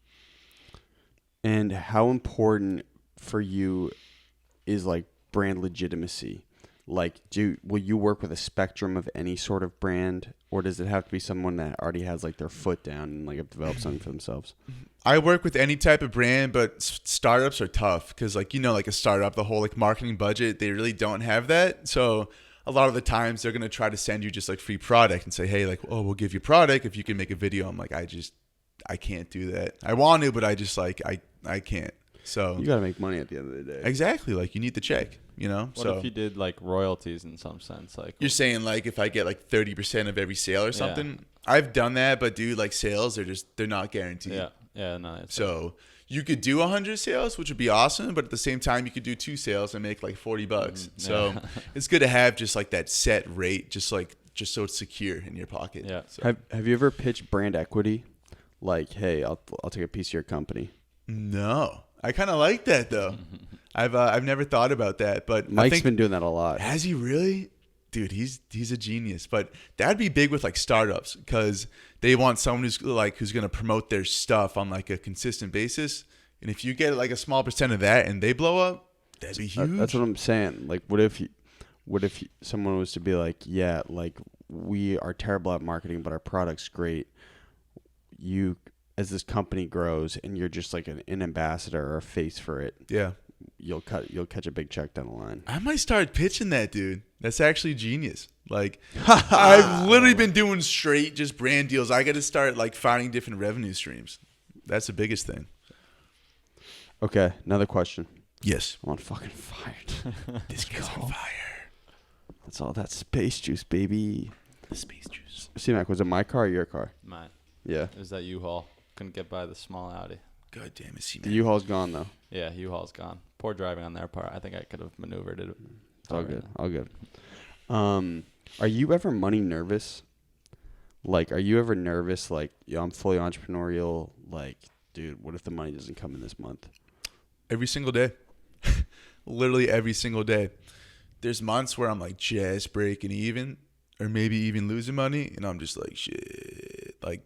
And how important for you is like brand legitimacy? Like, will you work with a spectrum of any sort of brand, or does it have to be someone that already has like their foot down and like have developed something for themselves? I work with any type of brand, but startups are tough because like, you know, like a startup, the whole like marketing budget, they really don't have that. So a lot of the times they're going to try to send you just like free product and say, hey, like, oh, we'll give you product if you can make a video. I'm like, I can't do that. I want to, but I just like, I can't. So You got to make money at the end of the day. exactly. Like you need the check, you know? What so if you did like royalties in some sense? Like you're saying like if I get like 30% of every sale or something, I've done that, but dude, like sales, they're not guaranteed. Yeah. Yeah, no. So you could do 100 sales, which would be awesome, but at the same time, you could do 2 sales and make like $40. So it's good to have just like that set rate, just so it's secure in your pocket. Yeah. So. Have you ever pitched brand equity? Like, hey, I'll take a piece of your company. No, I kind of like that though. I've never thought about that, but Mike's been doing that a lot. Has he really? Dude, he's a genius. But that'd be big with like startups because they want someone who's going to promote their stuff on like a consistent basis. And if you get like a small percent of that and they blow up, that'd be huge. That's what I'm saying. Like, what if someone was to be like, yeah, like we are terrible at marketing, but our product's great. You, as this company grows, and you're just like an ambassador or a face for it. Yeah. You'll catch a big check down the line. I might start pitching that, dude. That's actually genius. Like, I've literally been doing straight just brand deals. I got to start like finding different revenue streams. That's the biggest thing. Okay, another question. Yes. I'm on fucking fire. This guy's on fire. That's all that space juice, baby. The space juice. C-Mac, was it my car or your car? Mine. Yeah. It was that U-Haul. Couldn't get by the small Audi. God damn it, The U-Haul's gone though. Yeah, U-Haul's gone. Poor driving on their part. I think I could have maneuvered it. It's all good. All good. Are you ever money nervous? Like, are you ever nervous? Like, yo, I'm fully entrepreneurial. Like, dude, what if the money doesn't come in this month? Every single day. Literally every single day. There's months where I'm like just breaking even or maybe even losing money. And I'm just like, shit. Like,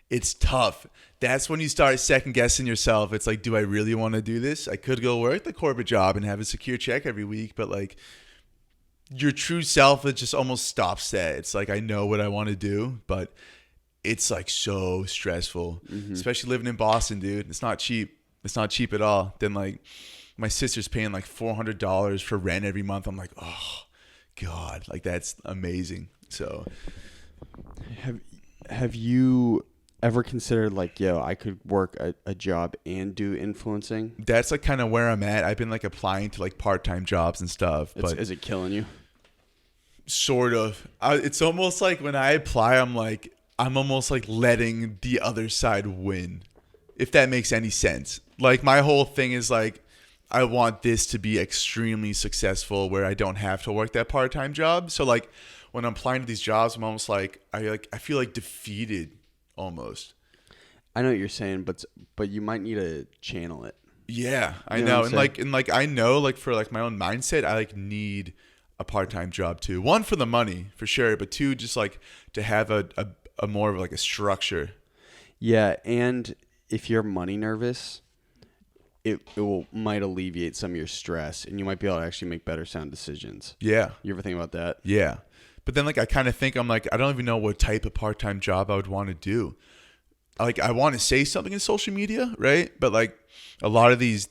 it's tough. That's when you start second guessing yourself. It's like, do I really want to do this? I could go work the corporate job and have a secure check every week, but like your true self, it just almost stops that. It's like, I know what I want to do, but it's like so stressful, especially living in Boston, dude. It's not cheap. It's not cheap at all. Then like my sister's paying like $400 for rent every month. I'm like, oh God, like that's amazing. So have you ever considered like, yo, I could work a job and do influencing? That's like kind of where I'm at. I've been like applying to like part-time jobs and stuff. But Is it killing you? Sort of. It's almost like when I apply, I'm almost like letting the other side win, if that makes any sense. Like my whole thing is like, I want this to be extremely successful where I don't have to work that part-time job. So like when I'm applying to these jobs, I'm almost like, I feel like defeated almost. I know what you're saying, but you might need to channel it. Yeah, I You know know. And like I know like for like my own mindset, I like need a part-time job too. One, for the money for sure, but two, just like to have a more of like a structure. Yeah, and if you're money nervous, it might alleviate some of your stress, and you might be able to actually make better sound decisions. Yeah. You ever think about that? Yeah. But then like I kind of think I'm like, I don't even know what type of part-time job I would want to do. Like I want to say something in social media, right? But like a lot of these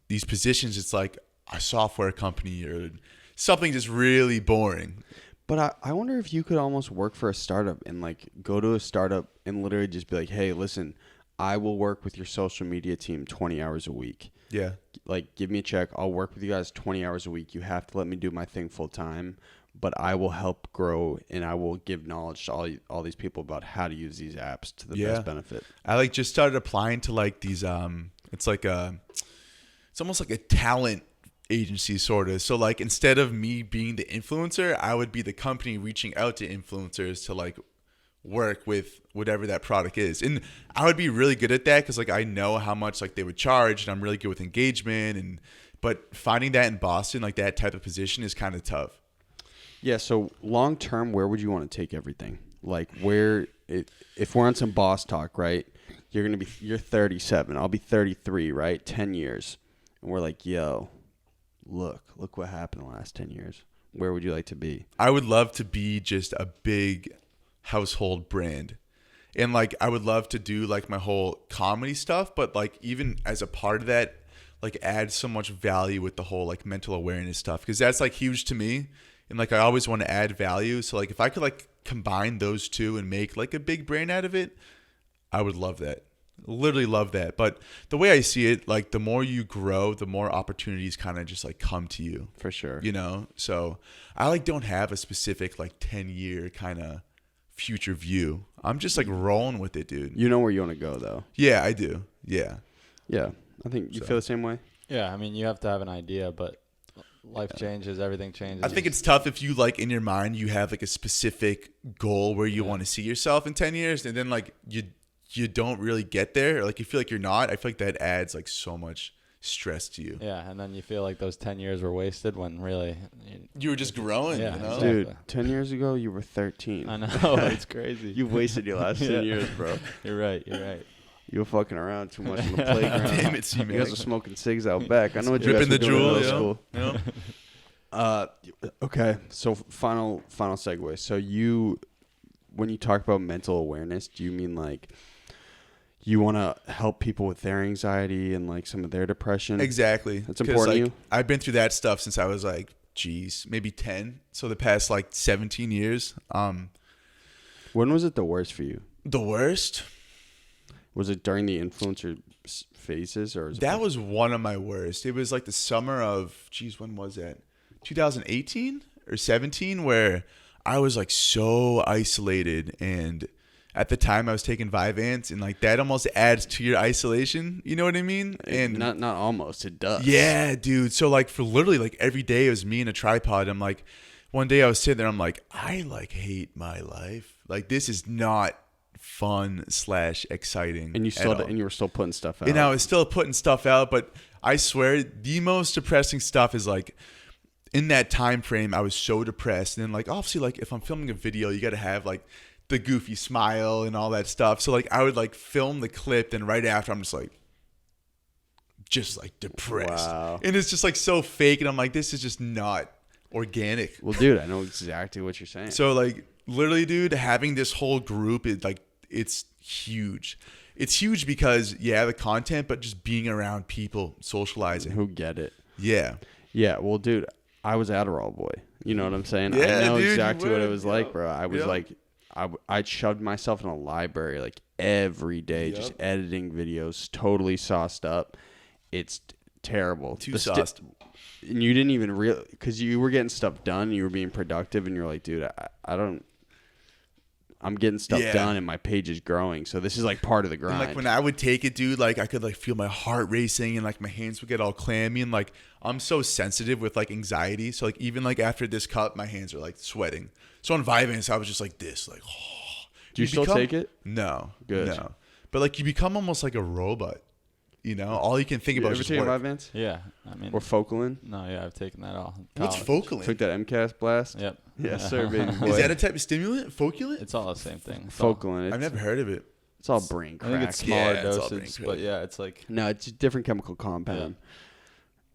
positions, it's like a software company or something just really boring. But I wonder if you could almost work for a startup and like go to a startup and literally just be like, hey, listen, I will work with your social media team 20 hours a week. Yeah. Like, give me a check. I'll work with you guys 20 hours a week. You have to let me do my thing full time, but I will help grow and I will give knowledge to all these people about how to use these apps to the best benefit. I like just started applying to like these it's almost like a talent agency sort of. So like instead of me being the influencer, I would be the company reaching out to influencers to like work with whatever that product is. And I would be really good at that because like I know how much like they would charge and I'm really good with engagement but finding that in Boston, like that type of position is kind of tough. Yeah, so long term, where would you want to take everything? Like if we're on some boss talk, right? You're 37, I'll be 33, right? 10 years. And we're like, yo, look what happened in the last 10 years. Where would you like to be? I would love to be just a big household brand. And like I would love to do like my whole comedy stuff, but like even as a part of that, like add so much value with the whole like mental awareness stuff, because that's like huge to me. And like I always want to add value. So like if I could like combine those two and make like a big brand out of it, I would love that. Literally love that. But the way I see it, like the more you grow, the more opportunities kind of just like come to you. For sure. You know? So I like don't have a specific like 10-year kind of future view. I'm just like rolling with it, dude. You know where you want to go, though. Yeah, I do. Yeah. Yeah. I think you feel the same way. Yeah, I mean, you have to have an idea, but life changes, everything changes. I think it's tough if you like in your mind you have like a specific goal where you want to see yourself in 10 years and then like you don't really get there, or like you feel like you're not. I feel like that adds like so much stress to you. Yeah, and then you feel like those 10 years were wasted when really You were just growing, Yeah, you know? exactly. Dude, 10 years ago, you were 13. I know, it's crazy. You wasted your last 10 years, bro. You're right. You were fucking around too much on the playground. Damn it, You guys were smoking cigs out back. I know what you Ripping guys the were doing in jewel, middle school. Okay, so final segue. So when you talk about mental awareness, do you mean like you want to help people with their anxiety and like some of their depression? Exactly. That's important to like, you? I've been through that stuff since I was like, maybe 10. So the past like 17 years. When was it the worst for you? The worst? Was it during the influencer phases, or That was one of my worst. It was like the summer of, when was that? 2018 or 17, where I was like so isolated, and at the time I was taking Vyvanse, and like that almost adds to your isolation. You know what I mean? And not almost, it does. yeah, dude. So like for literally like every day it was me and a tripod. I'm like, one day I was sitting there, I'm like, I like hate my life. Like this is not fun / exciting. And you were still putting stuff out. And I was still putting stuff out, but I swear the most depressing stuff is like in that time frame I was so depressed. And then like obviously like if I'm filming a video, you got to have like the goofy smile and all that stuff. So like I would like film the clip, then right after I'm just like depressed. Wow. And it's just like so fake, and I'm like, this is just not organic. Well, dude, I know exactly what you're saying. So like literally, dude, having this whole group is like, it's huge. It's huge because the content, but just being around people, socializing. Who get it? Yeah. Yeah. Well, dude, I was Adderall boy. You know what I'm saying? Yeah, I know dude, exactly you what it were. was like, bro. I was like, I shoved myself in a library like every day, just editing videos, totally sauced up. It's terrible. Too sauced. And you didn't even realize, because you were getting stuff done, you were being productive, and you're like, dude, I'm getting stuff done, and my page is growing. So this is like part of the grind. And like when I would take it, dude, like I could like feel my heart racing, and like my hands would get all clammy, and like I'm so sensitive with like anxiety. So like even like after this cup, my hands are like sweating. So on Vyvanse, I was just like this, like. Oh. Do you still take it? No, Good. No, but like you become almost like a robot. You know, all you can think about is ever just taken work. Vyvanse? Yeah, I mean, Or Focalin? no, yeah, I've taken that all. in What's college. Focalin? Took that MCAS blast? Yep. Yes, sir, baby boy. Is that a type of stimulant? Foculant? It's all the same thing. It's all- Focalin? I've never heard of it. It's all brain I crack. think it's smaller Yeah, it's all doses, brain but crack. yeah, it's like No, it's a different chemical compound.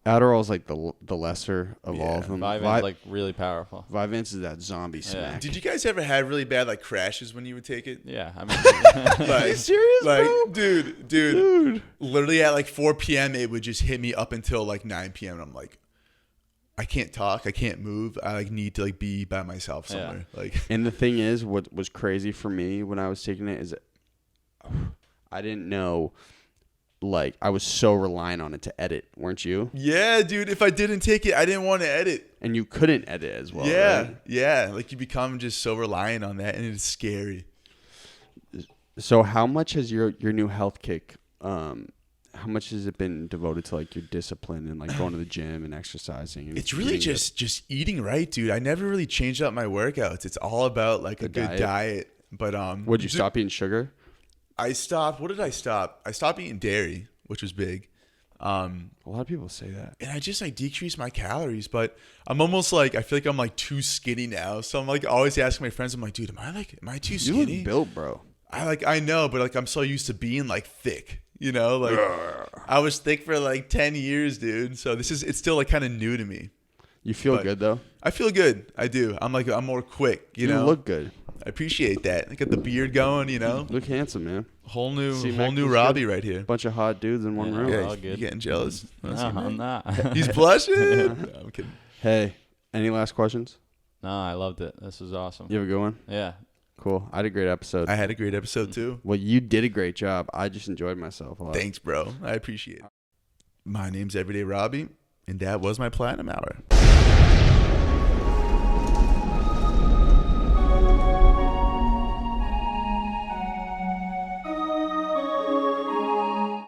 Adderall's like the lesser of all of them. Vyvanse, like really powerful. Vyvanse is that zombie smack. Did you guys ever have really bad like crashes when you would take it? Yeah, I mean, Like, Are you serious, like, bro? dude. Literally at like 4 p.m. it would just hit me up until like 9 p.m. and I'm like, I can't talk, I can't move. I like need to like be by myself somewhere. Like, And the thing is, what was crazy for me when I was taking it is I didn't know, like, I was so reliant on it to edit, weren't you? yeah, dude. If I didn't take it, I didn't want to edit. And you couldn't edit as well. Yeah, right? yeah. Like you become just so reliant on that, and it's scary. So how much has your new health kick? How much has it been devoted to like your discipline and like going to the gym and exercising? And It's really eating just eating right, dude. I never really changed up my workouts. It's all about like a good diet. But Would you stop eating sugar? I stopped. What did I stop? I stopped eating dairy, which was big. A lot of people say that. And I just like decreased my calories, but I'm almost like I feel like I'm like too skinny now. So I'm like always asking my friends, I'm like, dude, am I too You skinny? look built, bro. I know, but like I'm so used to being like thick, you know? Like I was thick for like 10 years, dude. So it's still like kind of new to me. You feel But good though. I feel good. I do. I'm more quick, you know? look good. I appreciate that. I got the beard going, you know? Look handsome, man. Whole new Mac looks Robbie good. right here. Bunch of hot dudes in one Yeah. room. We're Yeah, all you good. getting jealous? no, Wanna see I'm that? not. He's blushing. No, I'm kidding. Hey, any last questions? No, I loved it. This was awesome. You have a good one? Yeah. Cool. I had a great episode. I had a great episode too. Well, you did a great job. I just enjoyed myself a lot. Thanks, bro. I appreciate it. My name's Everyday Robbie, and that was my Platinum Hour.